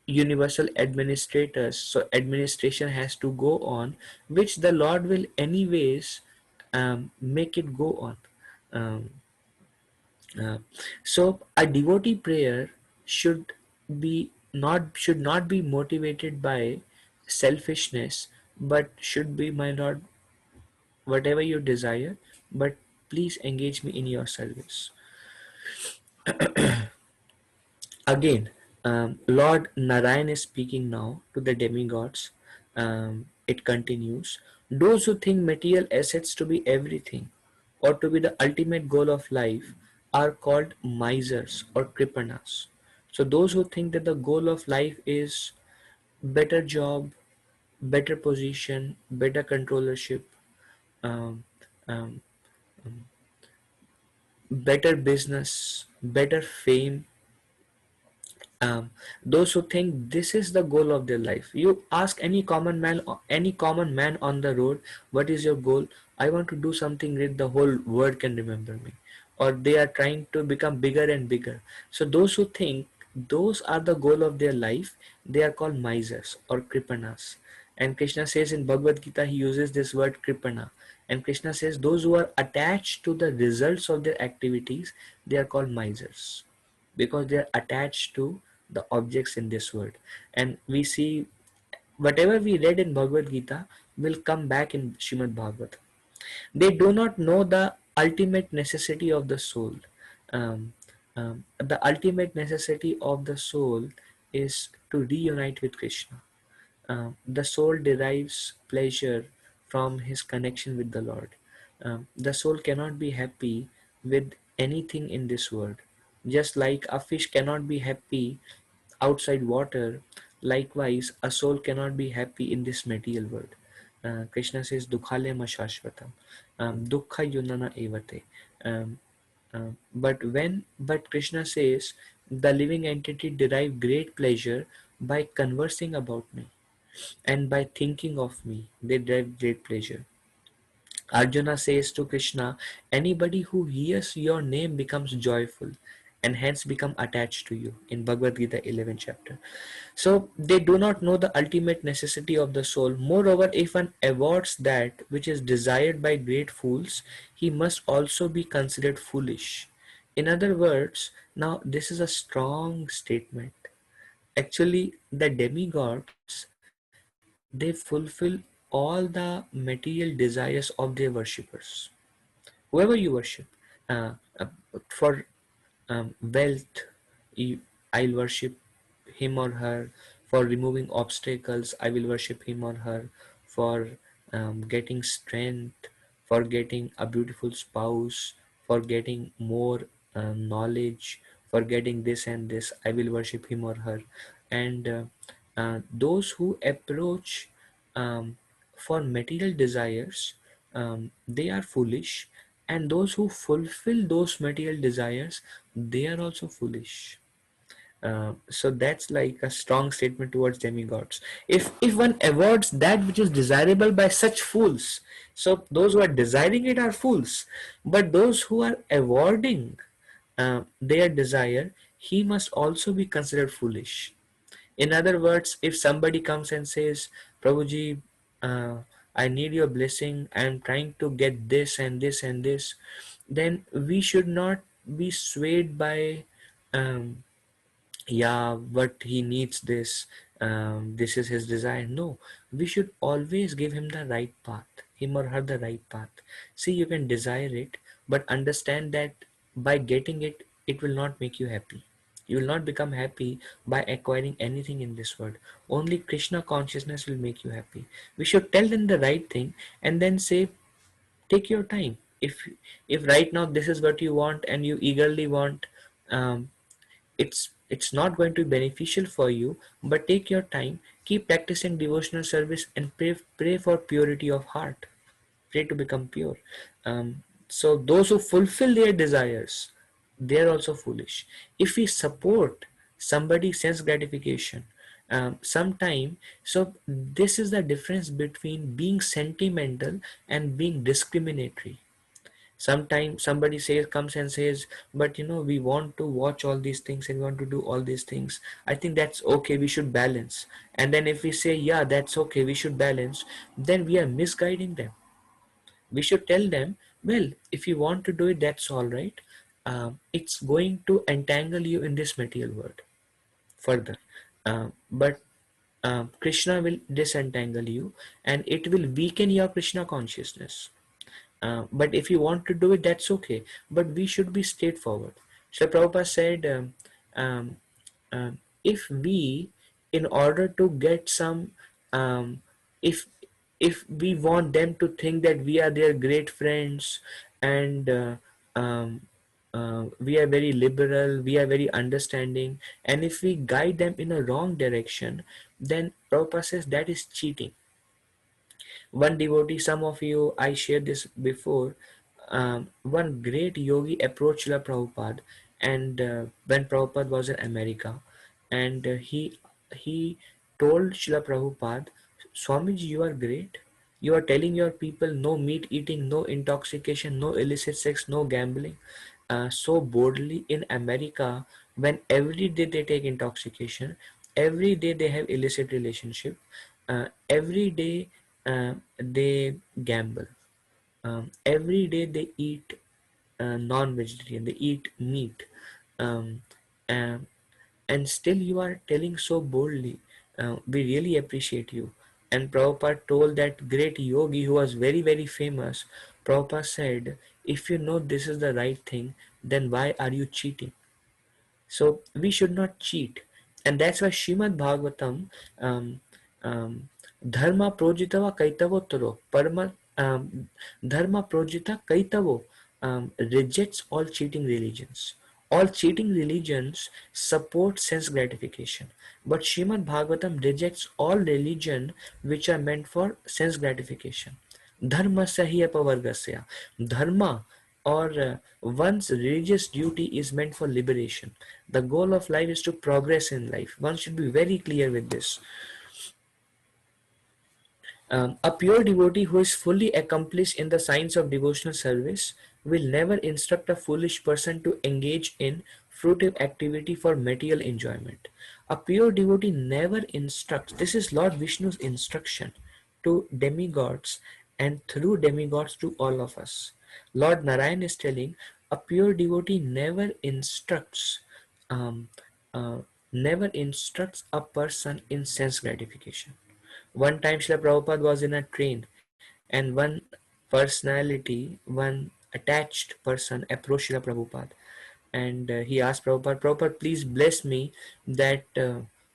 universal administrators. So administration has to go on, which the Lord will anyways make it go on. Um, uh, so a devotee prayer should be motivated by selfishness, but should be, my Lord, whatever you desire, but please engage me in your service. Again, Lord Narayan is speaking now to the demigods. It continues: those who think material assets to be everything or to be the ultimate goal of life are called misers or kripanas. So, those who think that the goal of life is better job, better position, better controllership, um, um, better business, better fame, um, those who think this is the goal of their life. You ask any common man on the road, what is your goal? I want to do something great, the whole world can remember me. Or they are trying to become bigger and bigger. So those who think those are the goal of their life, they are called misers or kripanas. And Krishna says in Bhagavad Gita, he uses this word kripana. And Krishna says those who are attached to the results of their activities, they are called misers, because they are attached to the objects in this world. And we see whatever we read in Bhagavad Gita will come back in Shrimad Bhagavat. They do not know the ultimate necessity of the soul. Um, the ultimate necessity of the soul is to reunite with Krishna. The soul derives pleasure from his connection with the Lord. The soul cannot be happy with anything in this world. Just like a fish cannot be happy outside water, likewise, a soul cannot be happy in this material world. Krishna says, Dukhalema Shashvatam, Dukha Yunana Evate. Um, but Krishna says, the living entity derive great pleasure by conversing about me, and by thinking of me, they derive great pleasure. Arjuna says to Krishna, anybody who hears your name becomes joyful and hence become attached to you, in Bhagavad Gita 11th chapter. So they do not know the ultimate necessity of the soul. Moreover, if one avoids that which is desired by great fools, he must also be considered foolish. In other words, now this is a strong statement. Actually, the demigods, they fulfill all the material desires of their worshippers, whoever you worship. uh, uh, for wealth, I'll worship him or her. For removing obstacles, I will worship him or her. For getting strength, for getting a beautiful spouse, for getting more knowledge, for getting this and this, I will worship him or her. And those who approach um, for material desires, they are foolish, and those who fulfill those material desires, they are also foolish. So that's like a strong statement towards demigods. If one avoids that which is desirable by such fools, so those who are desiring it are fools, but those who are avoiding their desire, he must also be considered foolish. In other words, if somebody comes and says, Prabhuji, I need your blessing, I am trying to get this and this and this, then we should not be swayed by, um, yeah, but he needs this, this is his desire. No, we should always give him the right path, him or her the right path. See, you can desire it, but understand that by getting it, it will not make you happy. You will not become happy by acquiring anything in this world. Only Krishna consciousness will make you happy. We should tell them the right thing and then say, take your time. If right now this is what you want and you eagerly want, um, it's not going to be beneficial for you, but take your time, keep practicing devotional service, and pray for purity of heart, pray to become pure. So those who fulfill their desires, they are also foolish. If we support somebody's sense gratification, sometime, so this is the difference between being sentimental and being discriminatory. Sometimes somebody comes and says, but we want to watch all these things and we want to do all these things, I think that's okay, we should balance. And then if we say, yeah, that's okay, we should balance, then we are misguiding them. We should tell them, well, if you want to do it, that's all right. It's going to entangle you in this material world further. But Krishna will disentangle you, and it will weaken your Krishna consciousness. But if you want to do it, that's okay. But we should be straightforward. So Prabhupada said, um, if we, in order to get some, um, if if we want them to think that we are their great friends, and um, we are very liberal, we are very understanding, and if we guide them in a wrong direction, then Prabhupada says that is cheating. One devotee, some of you, I shared this before, one great yogi approached Srila Prabhupada, and when Prabhupada was in America, and he told Srila Prabhupada, Swamiji, you are great. You are telling your people no meat eating, no intoxication, no illicit sex, no gambling. So boldly in America, when every day they take intoxication, every day they have illicit relationship, every day they gamble, every day they eat non-vegetarian, they eat meat, um, um, and still you are telling so boldly, we really appreciate you. And Prabhupada told that great yogi who was very very famous, Prabhupada said, if you know this is the right thing, then why are you cheating? So we should not cheat, and that's why Shrimad Bhagavatam, um, um, Dharma Projitava Kaitavottaro, Parama Dharma Projita Kaitavo, rejects all cheating religions. All cheating religions support sense gratification, but Shrimad Bhagavatam rejects all religion which are meant for sense gratification. Dharma sahi apavargasya. Dharma, or one's religious duty, is meant for liberation. The goal of life is to progress in life. One should be very clear with this. A pure devotee who is fully accomplished in the science of devotional service will never instruct a foolish person to engage in fruitive activity for material enjoyment. A pure devotee never instructs. This is Lord Vishnu's instruction to demigods, and through demigods to all of us. Lord Narayan is telling, a pure devotee um, uh, never instructs a person in sense gratification. One time Srila Prabhupada was in a train, and one personality, one attached person approached Srila Prabhupada, and he asked Prabhupada, Prabhupada, please bless me that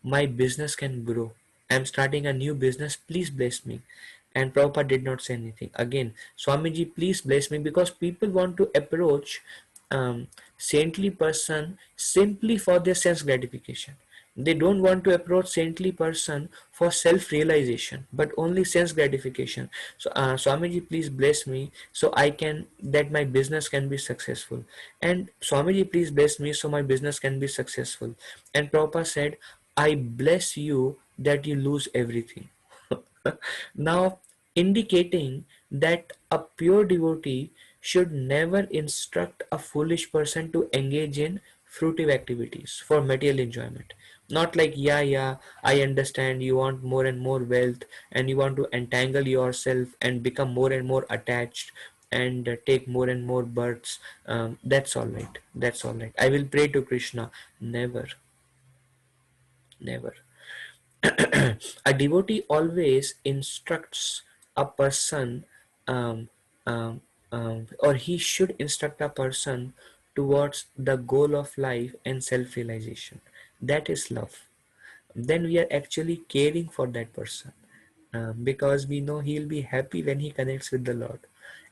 my business can grow. I'm starting a new business, please bless me. And Prabhupada did not say anything. Again, Swamiji, please bless me, because people want to approach saintly person simply for their sense gratification. They don't want to approach saintly person for self-realization, but only sense gratification. So, Swamiji, please bless me so I can, that my business can be successful. And Swamiji, please bless me so my business can be successful. And Prabhupada said, I bless you that you lose everything. Now, indicating that a pure devotee should never instruct a foolish person to engage in fruitive activities for material enjoyment. Not like, yeah, I understand you want more and more wealth, and you want to entangle yourself and become more and more attached, and take more and more births. That's all right. That's all right. I will pray to Krishna. Never, never. A devotee always instructs a person, um, or he should instruct a person towards the goal of life and self-realization. That is love. Then we are actually caring for that person, because we know he'll be happy when he connects with the Lord,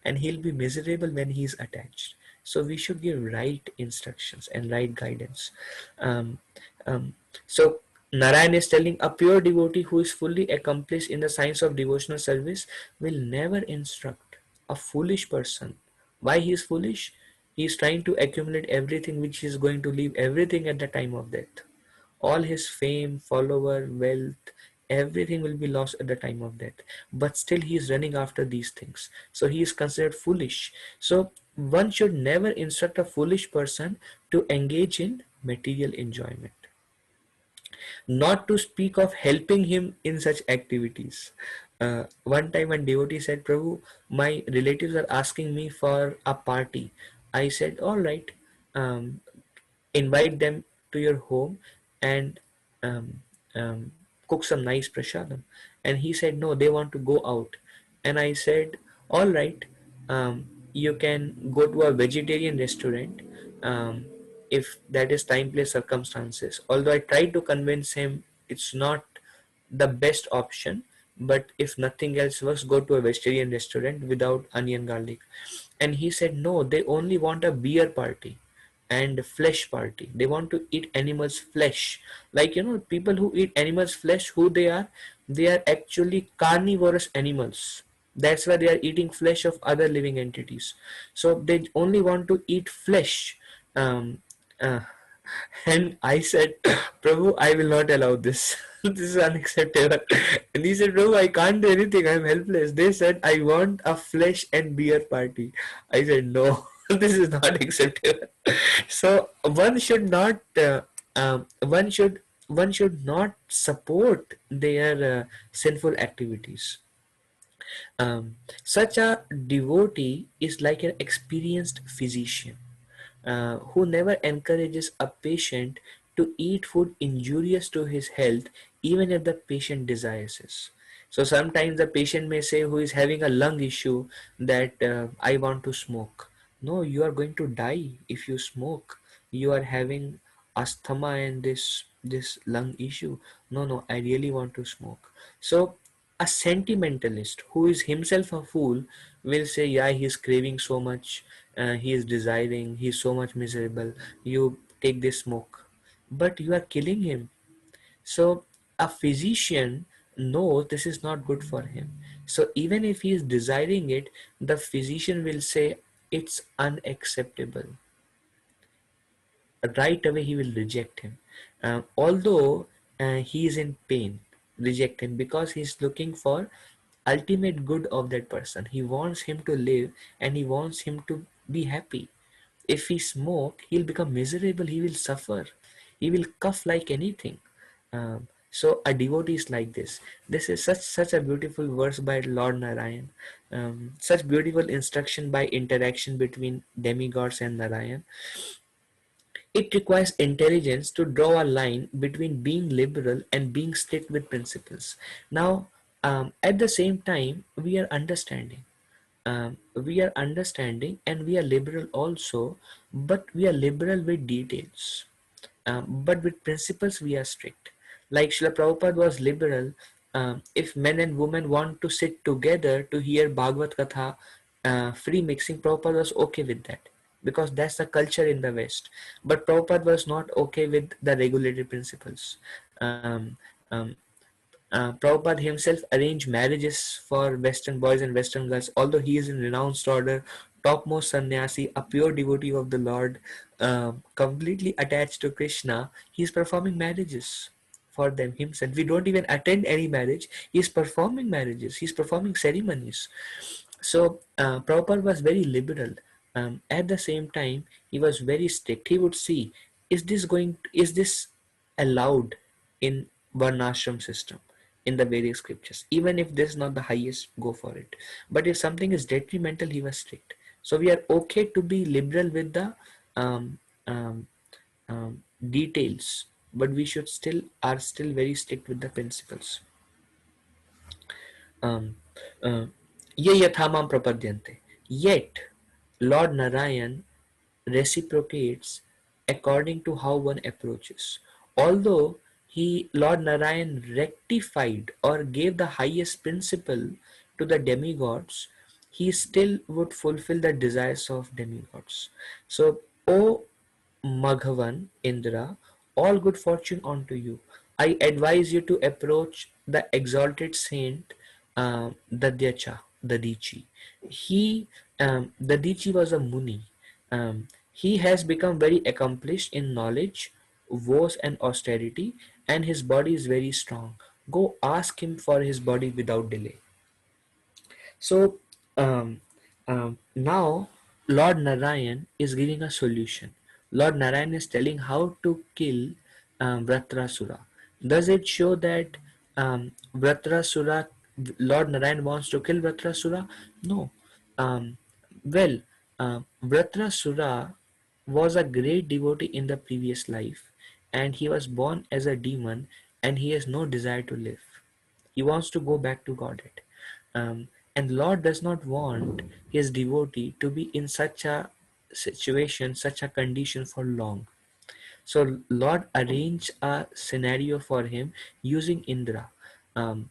and he'll be miserable when he's attached. So we should give right instructions and right guidance. Um, um, so Narayan is telling, a pure devotee who is fully accomplished in the science of devotional service will never instruct a foolish person. Why he is foolish? He is trying to accumulate everything which he is going to leave everything at the time of death. All his fame, follower, wealth, everything will be lost at the time of death. But still he is running after these things. So he is considered foolish. So one should never instruct a foolish person to engage in material enjoyment. not to speak of helping him in such activities. One time, one devotee said, Prabhu, my relatives are asking me for a party. I said, all right, um, invite them to your home and um, um, cook some nice prasadam. And he said, no, they want to go out. And I said, all right, you can go to a vegetarian restaurant, um, if that is time, place, circumstances. Although I tried to convince him it's not the best option, but if nothing else was, go to a vegetarian restaurant without onion garlic. And he said, no, they only want a beer party and flesh party. They want to eat animals flesh. Like, people who eat animals flesh, who they are? They are actually carnivorous animals. That's why they are eating flesh of other living entities. So they only want to eat flesh. um, uh, and I said, Prabhu, I will not allow this. This is unacceptable. And he said, Prabhu, I can't do anything. I'm helpless. They said, I want a flesh and beer party. I said, no, this is not acceptable. So one should not support their sinful activities. Such a devotee is like an experienced physician who never encourages a patient to eat food injurious to his health, even if the patient desires it. So sometimes the patient may say, who is having a lung issue, that I want to smoke. No, you are going to die if you smoke. You are having asthma and this lung issue. No, no, I really want to smoke. So a sentimentalist who is himself a fool will say, yeah, he's craving so much, he is desiring, he's so much miserable, you take this smoke, but you are killing him. So a physician knows this is not good for him. So even if he is desiring it, the physician will say it's unacceptable. Right away he will reject him. Although he is in pain, reject him, because he is looking for ultimate good of that person. He wants him to live and he wants him to be happy. If he smoke, he'll become miserable, he will suffer, he will cough like anything. So a devotee is like this. This is such a beautiful verse by Lord Narayan. Such beautiful instruction by interaction between demigods and Narayan. It requires intelligence to draw a line between being liberal and being strict with principles. Now, at the same time, we are understanding. And we are liberal also, but we are liberal with details. But with principles, we are strict. Like Srila Prabhupada was liberal. If men and women want to sit together to hear Bhagavad Katha, free mixing, Prabhupada was okay with that, because that's the culture in the West. But Prabhupada was not okay with the regulated principles. Um, um, Prabhupada himself arranged marriages for Western boys and Western girls, although he is in renounced order, topmost sannyasi, a pure devotee of the Lord, completely attached to Krishna. He is performing marriages for them himself. We don't even attend any marriage. He is performing marriages. He is performing ceremonies. So Prabhupada was very liberal. At the same time, he was very strict. He would see, is this allowed in varnashram system, in the Vedic scriptures? Even if this is not the highest, go for it. But if something is detrimental, he was strict. So we are okay to be liberal with the um, um, details, but we should still very strict with the principles. um, uh, Ye yathamam prapadyante. Yet, Lord Narayan reciprocates according to how one approaches. Although Lord Narayan rectified or gave the highest principle to the demigods, he still would fulfill the desires of demigods. So, O Maghavan Indra, all good fortune unto you. I advise you to approach the exalted saint Dadichi. Dadichi was a Muni. He has become very accomplished in knowledge, vows, and austerity, and his body is very strong. Go ask him for his body without delay. So um, now Lord Narayan is giving a solution. Lord Narayan is telling how to kill Vratrasura. Does it show that Vratrasura, Lord Narayan wants to kill Vratrasura? No. Um, well, Vratrasura was a great devotee in the previous life, and he was born as a demon, and he has no desire to live. He wants to go back to Godhead. And Lord does not want his devotee to be in such a situation, such a condition for long. So Lord arranged a scenario for him using Indra. Um,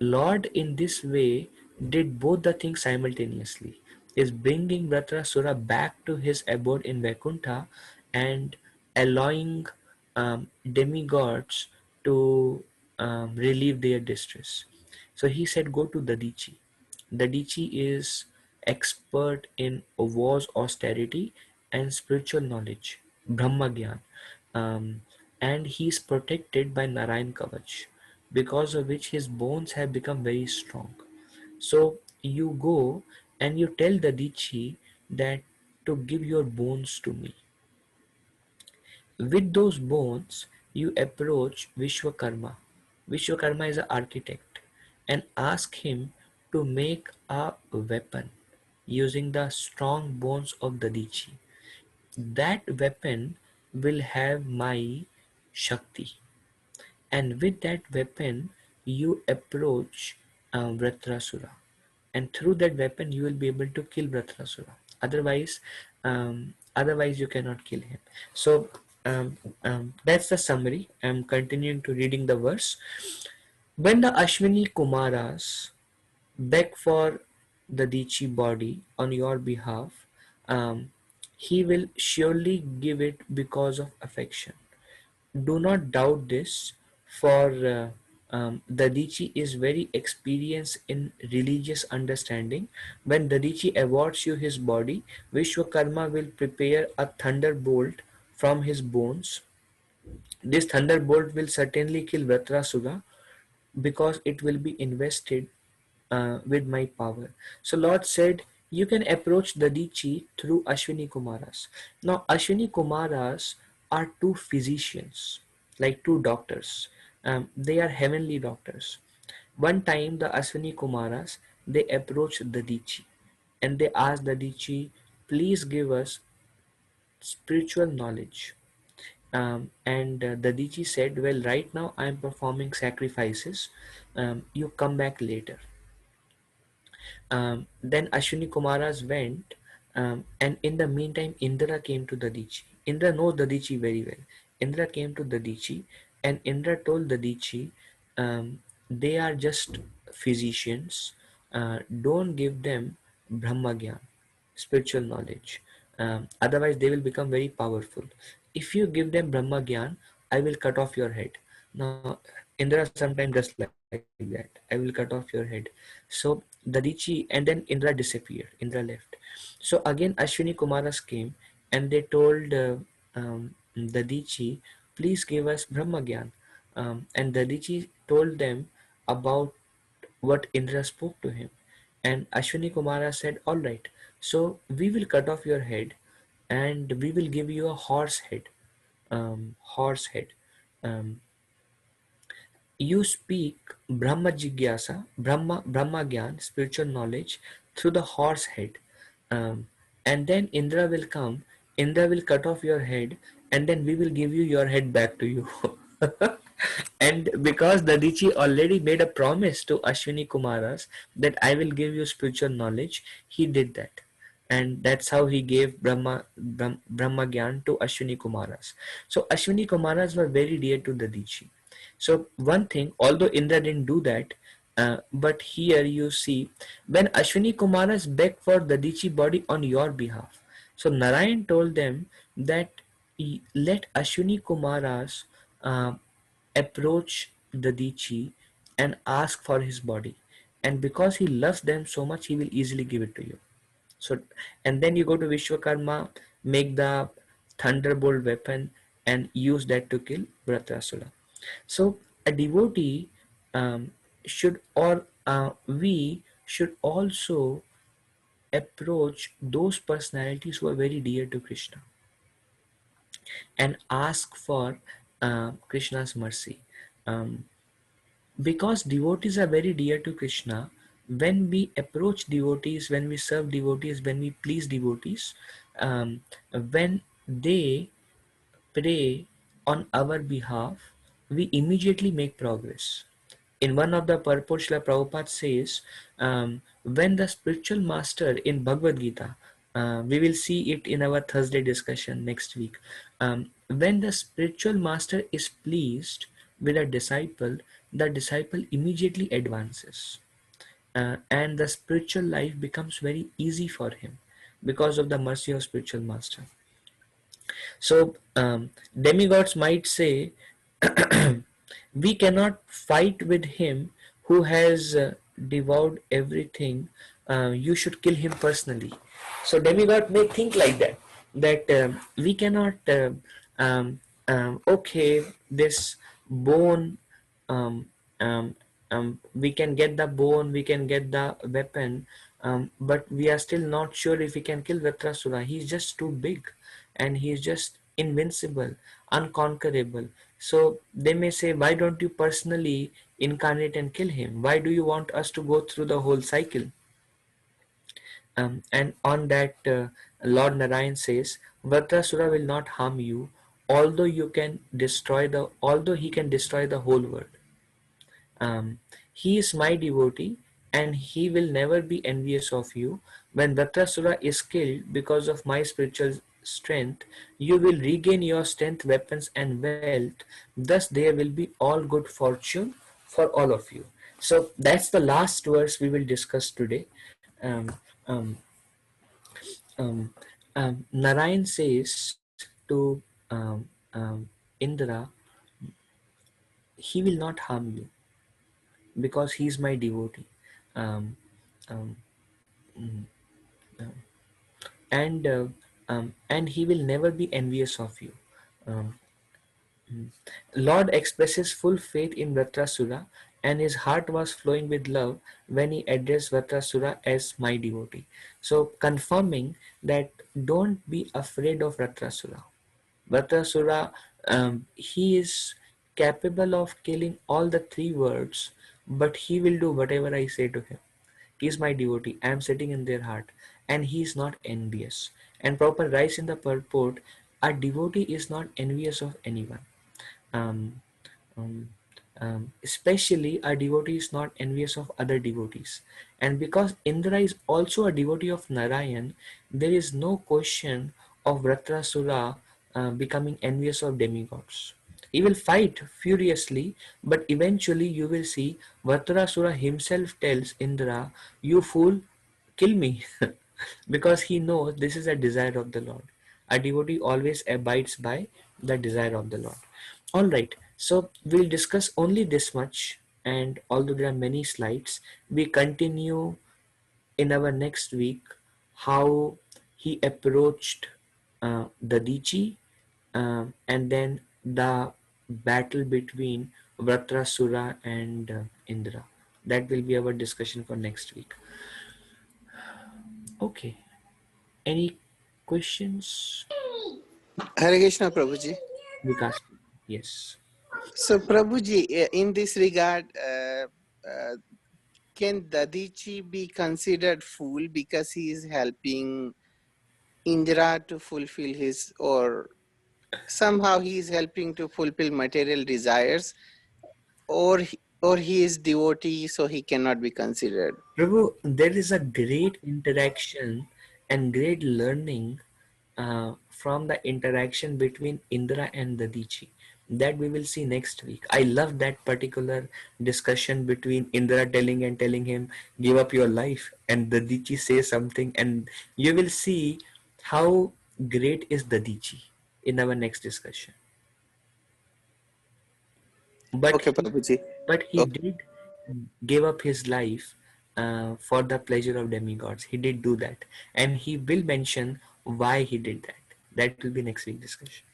Lord in this way did both the things simultaneously. Is bringing Vratrasura back to his abode in Vaikuntha and allowing demigods to relieve their distress. So he said, go to Dadichi. Dadichi is expert in wars, austerity, and spiritual knowledge, Brahma Gyan. Um, and he is protected by Narayan Kavach, because of which his bones have become very strong. So you go and you tell the Dichi that to give your bones to me. With those bones, you approach Vishwakarma. Vishwakarma is an architect, and ask him to make a weapon using the strong bones of the Dichi. That weapon will have my Shakti, and with that weapon you approach Vratrasura, and through that weapon you will be able to kill Vratrasura. Otherwise you cannot kill him. So that's the summary. I'm continuing to reading the verse. When the Ashwini Kumaras beg for the Dichi body on your behalf, um, he will surely give it because of affection. Do not doubt this, for Dadichi is very experienced in religious understanding. When Dadichi awards you his body, Vishwakarma will prepare a thunderbolt from his bones. This thunderbolt will certainly kill Vratrasura, because it will be invested with my power. So Lord said, you can approach Dadichi through Ashwini Kumaras. Now Ashwini Kumaras are two physicians, like two doctors. They are heavenly doctors. One time the Ashwini Kumaras, they approached Dadichi and they asked Dadichi, please give us spiritual knowledge. And Dadichi said, well, right now I am performing sacrifices. You come back later. Then Ashwini Kumaras went, and in the meantime, Indra came to Dadichi. Indra knows Dadichi very well. Indra came to Dadichi, and Indra told Dadichi, they are just physicians. Don't give them Brahma Gyan, spiritual knowledge. Otherwise, they will become very powerful. If you give them Brahma Gyan, I will cut off your head. Now, Indra sometimes just like that. I will cut off your head. So Dadichi, and then Indra disappeared. Indra left. So again, Ashwini Kumaras came and they told Dadichi, please give us Brahma Gyan. And Dadichi told them about what Indra spoke to him. And Ashwini Kumara said, all right, so we will cut off your head and we will give you a horse head. Horse head. Um, you speak Brahma Jigyasa, Brahma Gyan, spiritual knowledge, through the horse head. Um, and then Indra will come, Indra will cut off your head, and then we will give you your head back to you. And because Dadichi already made a promise to Ashwini Kumaras that I will give you spiritual knowledge, he did that. And that's how he gave Brahma Gyan to Ashwini Kumaras. So Ashwini Kumaras were very dear to Dadichi. So one thing, although Indra didn't do that, but here you see, when Ashwini Kumaras begged for Dadichi body on your behalf, so Narayan told them that let Ashwini Kumaras uh, approach Dadichi and ask for his body, and because he loves them so much, he will easily give it to you. So, and then you go to Vishwakarma, make the thunderbolt weapon, and use that to kill Vratrasura. So a devotee should, or we should also approach those personalities who are very dear to Krishna and ask for Krishna's mercy. Um, because devotees are very dear to Krishna, when we approach devotees, when we serve devotees, when we please devotees, um, when they pray on our behalf, we immediately make progress. In one of the purports, Srila Prabhupada says, when the spiritual master in Bhagavad Gita, we will see it in our Thursday discussion next week. When the spiritual master is pleased with a disciple, the disciple immediately advances, and the spiritual life becomes very easy for him because of the mercy of spiritual master. So demigods might say, we cannot fight with him who has devoured everything. You should kill him personally. So demigod may think like that, that we cannot, okay, this bone, um, um, we can get the bone, we can get the weapon, but we are still not sure if we can kill Vatrasura. He's just too big and he's just invincible, unconquerable. So they may say, why don't you personally incarnate and kill him? Why do you want us to go through the whole cycle? And on that, Lord Narayan says, Vatrasura will not harm you, although he can destroy the whole world. He is my devotee and he will never be envious of you. When Vatrasura is killed because of my spiritual strength, you will regain your strength, weapons, and wealth. Thus, there will be all good fortune for all of you. So, that's the last verse we will discuss today. Um, um, Narayan says to Indra, he will not harm you because he is my devotee. Um, um, mm, um, and he will never be envious of you. Um, Lord expresses full faith in Vatrasura, and his heart was flowing with love when he addressed Vatrasura as my devotee. So, confirming that don't be afraid of Vatrasura. Vatrasura, he is capable of killing all the three words, but he will do whatever I say to him. He is my devotee. I am sitting in their heart, and he is not envious. And Prabhupada writes in the purport, a devotee is not envious of anyone. Um, um, Especially a devotee is not envious of other devotees. And because Indra is also a devotee of Narayan, there is no question of Vratrasura becoming envious of demigods. He will fight furiously, but eventually you will see Vratrasura himself tells Indra, you fool, kill me. Because he knows this is a desire of the Lord. A devotee always abides by the desire of the Lord. Alright, so we'll discuss only this much, and although there are many slides, we continue in our next week how he approached Dadichi, and then the battle between Vratrasura and Indra. That will be our discussion for next week. Okay, any questions? Hare Krishna, Prabhuji. Vikas, yes. So, Prabhuji, in this regard, can Dadichi be considered fool because he is helping Indra to fulfill his, or somehow he is helping to fulfill material desires, or he is devotee, so he cannot be considered? Prabhu, there is a great interaction and great learning from the interaction between Indra and Dadichi. That we will see next week. I love that particular discussion between Indra telling him, give up your life, and Dadichi says something, and you will see how great is Dadichi in our next discussion. But Okay, Prabhuji. he Okay. did give up his life for the pleasure of demigods. He did do that, and he will mention why he did that. That will be next week discussion.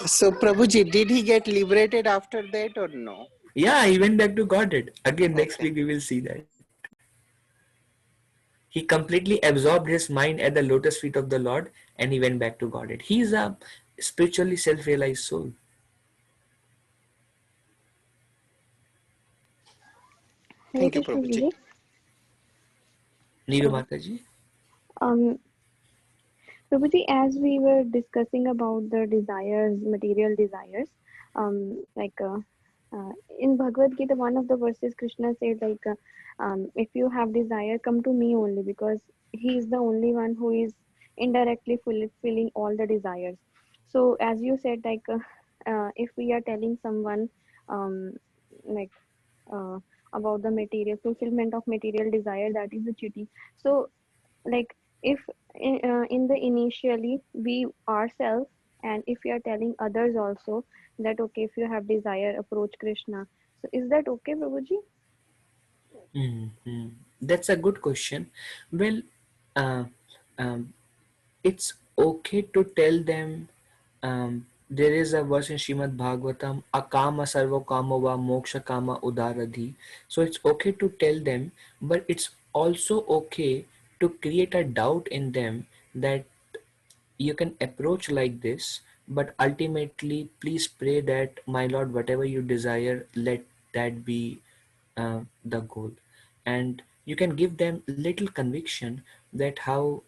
So, Prabhuji, did he get liberated after that or no? Yeah, he went back to Godhead. Again, next Okay. week we will see that. He completely absorbed his mind at the lotus feet of the Lord, and he went back to Godhead. He is a spiritually self-realized soul. Hare Thank you, Krishna Prabhuji. Ji. Neeru Uh, Mataji. um, Prabhuji, as we were discussing about the desires, material desires, like in Bhagavad Gita, one of the verses Krishna said, like, if you have desire, come to me only, because he is the only one who is indirectly fulfilling all the desires. So, as you said, like, if we are telling someone, like, uh, about the material fulfillment of material desire, that is the cheating. So, like, if in the initially we ourselves, and if we are telling others also that okay, if you have desire, approach Krishna, so is that okay, Prabhuji? Mhm. That's a good question. Well, uh, um, it's okay to tell them. There is a verse in Srimad Bhagavatam, Akama sarva kama va moksha kama udaradhi. So it's okay to tell them, but it's also okay to create a doubt in them that you can approach like this, but ultimately please pray that my Lord, whatever you desire, let that be the goal. And you can give them little conviction that how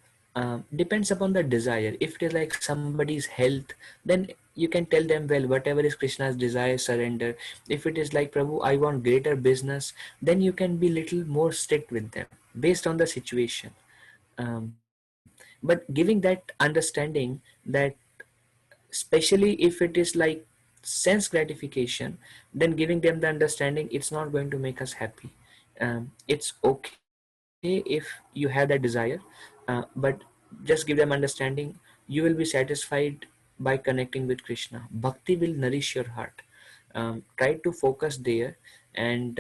depends upon the desire. If it is like somebody's health, then you can tell them, well, whatever is Krishna's desire, surrender. If it is like, Prabhu, I want greater business, then you can be little more strict with them based on the situation. But giving that understanding that especially if it is like sense gratification, then giving them the understanding it's not going to make us happy. It's okay if you have that desire, but just give them understanding. You will be satisfied by connecting with Krishna. Bhakti will nourish your heart. Try to focus there, and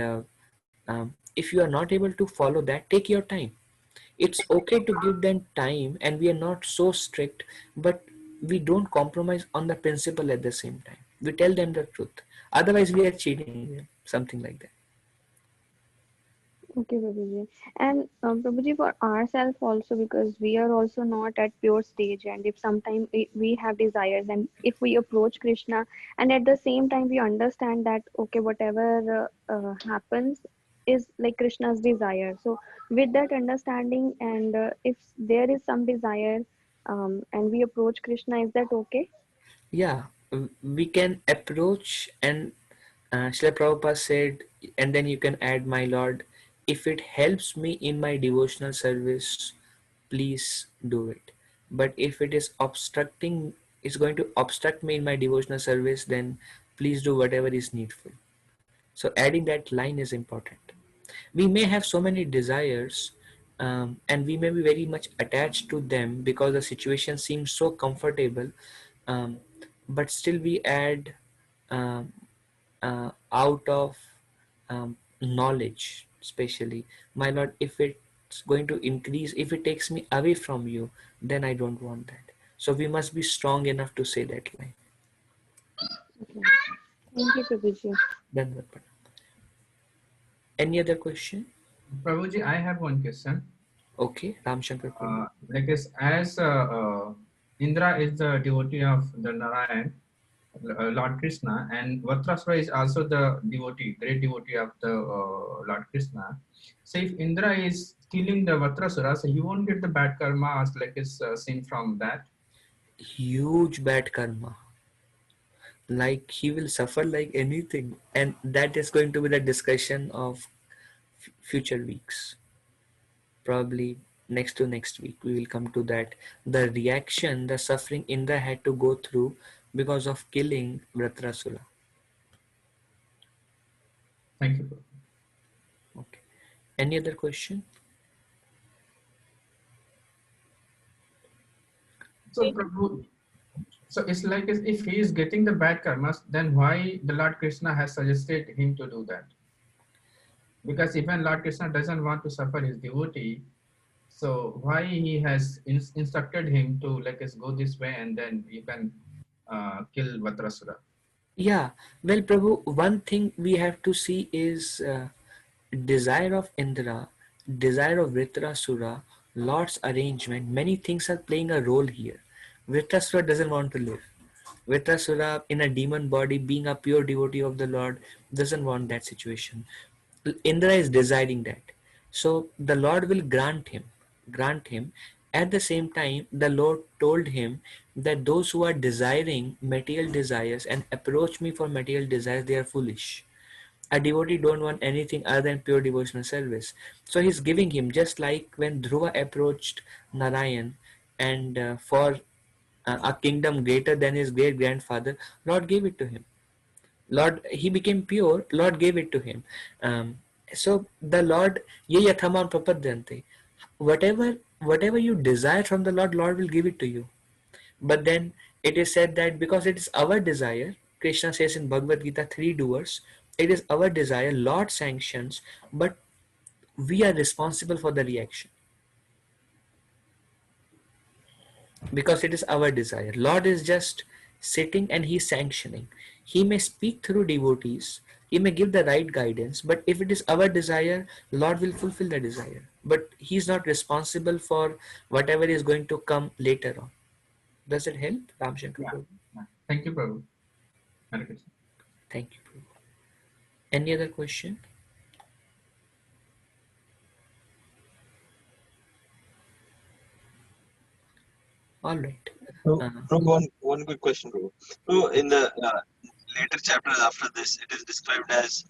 if you are not able to follow that, take your time. It's okay to give them time, and we are not so strict, but we don't compromise on the principle at the same time. We tell them the truth. Otherwise, we are cheating them, something like that. Okay, Prabhuji. And Prabhuji, for ourselves also, because we are also not at pure stage, and if sometime we have desires, and if we approach Krishna, and at the same time we understand that okay, whatever happens is like Krishna's desire. So with that understanding, and if there is some desire, and we approach Krishna, is that okay? Yeah, we can approach, and Srila Prabhupada said, and then you can add, my Lord, if it helps me in my devotional service, please do it. But if it is obstructing, it's going to obstruct me in my devotional service, then please do whatever is needful. So adding that line is important. We may have so many desires, and we may be very much attached to them because the situation seems so comfortable, um, but still we add um, out of knowledge, especially, my Lord, if it's going to increase, if it takes me away from you, then I don't want that. So we must be strong enough to say that line. Okay. Thank you, Prabhuji. Then any other question? Prabhuji, I have one question. Okay, Ramshankar Prabhu. Like this, as Indra is the devotee of the Narayan, Lord Krishna, and Vatrasura is also the devotee, great devotee of the Lord Krishna. So if Indra is killing the Vatrasura, so he won't get the bad karma as like is seen from that. Huge bad karma, like he will suffer like anything, and that is going to be the discussion of future weeks. Probably next to next week we will come to that, the reaction, the suffering Indra had to go through because of killing Vratrasura. Thank you. Okay, any other question? So Prabhu, so it's like if he is getting the bad karmas, then why the Lord Krishna has suggested him to do that? Because even Lord Krishna doesn't want to suffer his devotee, so why he has instructed him to like us go this way and then you can kill Vatrasura? Yeah, well, Prabhu, one thing we have to see is desire of Indra, desire of Vritrasura, Lord's arrangement. Many things are playing a role here. Vritrasura doesn't want to live. Vritrasura in a demon body, being a pure devotee of the Lord, doesn't want that situation. Indra is desiring that. So the Lord will grant him. At the same time, the Lord told him that those who are desiring material desires and approach me for material desires, they are foolish. A devotee don't want anything other than pure devotional service. So he's giving him, just like when Dhruva approached Narayan and for a kingdom greater than his great grandfather, Lord gave it to him. Lord, he became pure, Lord gave it to him. So the Lord, ye yathaman prapadyante. Whatever you desire from the Lord, Lord will give it to you. But then it is said that because it is our desire, Krishna says in Bhagavad Gita, 3 doers, it is our desire, Lord sanctions, but we are responsible for the reaction. Because it is our desire. Lord is just sitting and he's sanctioning. He may speak through devotees, he may give the right guidance, but if it is our desire, Lord will fulfill the desire. But he's not responsible for whatever is going to come later on. Does it help, Ramshankar? Yeah. Prabhu? Thank you, Prabhu. Hare Krishna. Thank you, Prabhu. Any other question? All right. So, Prabhu, one quick question, Prabhu. So, in the later chapters after this, it is described as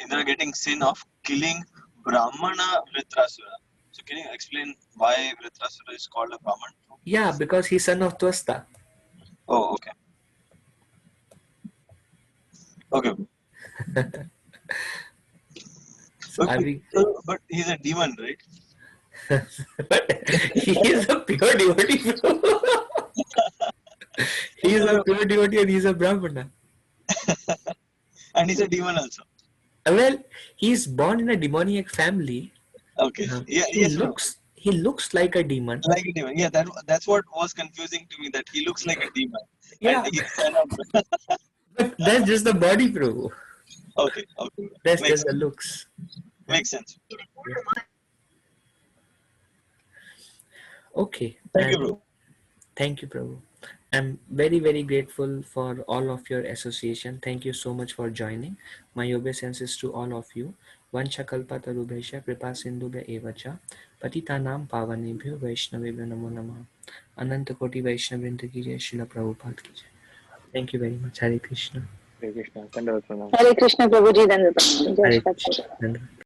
Indra getting sin of killing Brahmana Vritrasura. So, can you explain why Vritrasura is called a Brahman? Yeah, because he's son of Twasta. Oh, okay. Okay. So are Okay. we? So, but he's a demon, right? But he is a pure devotee. He is a pure devotee and he's a Brahmana. And he's a demon also. Well, he's born in a demoniac family. Okay. Yeah. Yes. Prabhu. He looks like a demon. Like a demon. Yeah. That's what was confusing to me. That he looks like a demon. Yeah. And he's son of. But that's just the body, bro. Okay. Okay. That's Makes just the sense. looks. Makes sense. Okay. Thank you, And bro. thank you, Prabhu. I'm very, very grateful for all of your association. Thank you so much for joining. My obeisances to all of you. Vancha kalpatarubhesha kripa sindhubhya evacha patitanam pavanebhyo vaishnavebhyo namo namah. Ananta koti vaishnavrinda ki jai, Srila Prabhupada ki jai. Thank you very much. Hare Krishna. Hare Krishna. Dandavad pranam. Hare Krishna Prabhuji, Dandavad pranam. Jai Hare Shri Krishna. Krishna. Dandavad.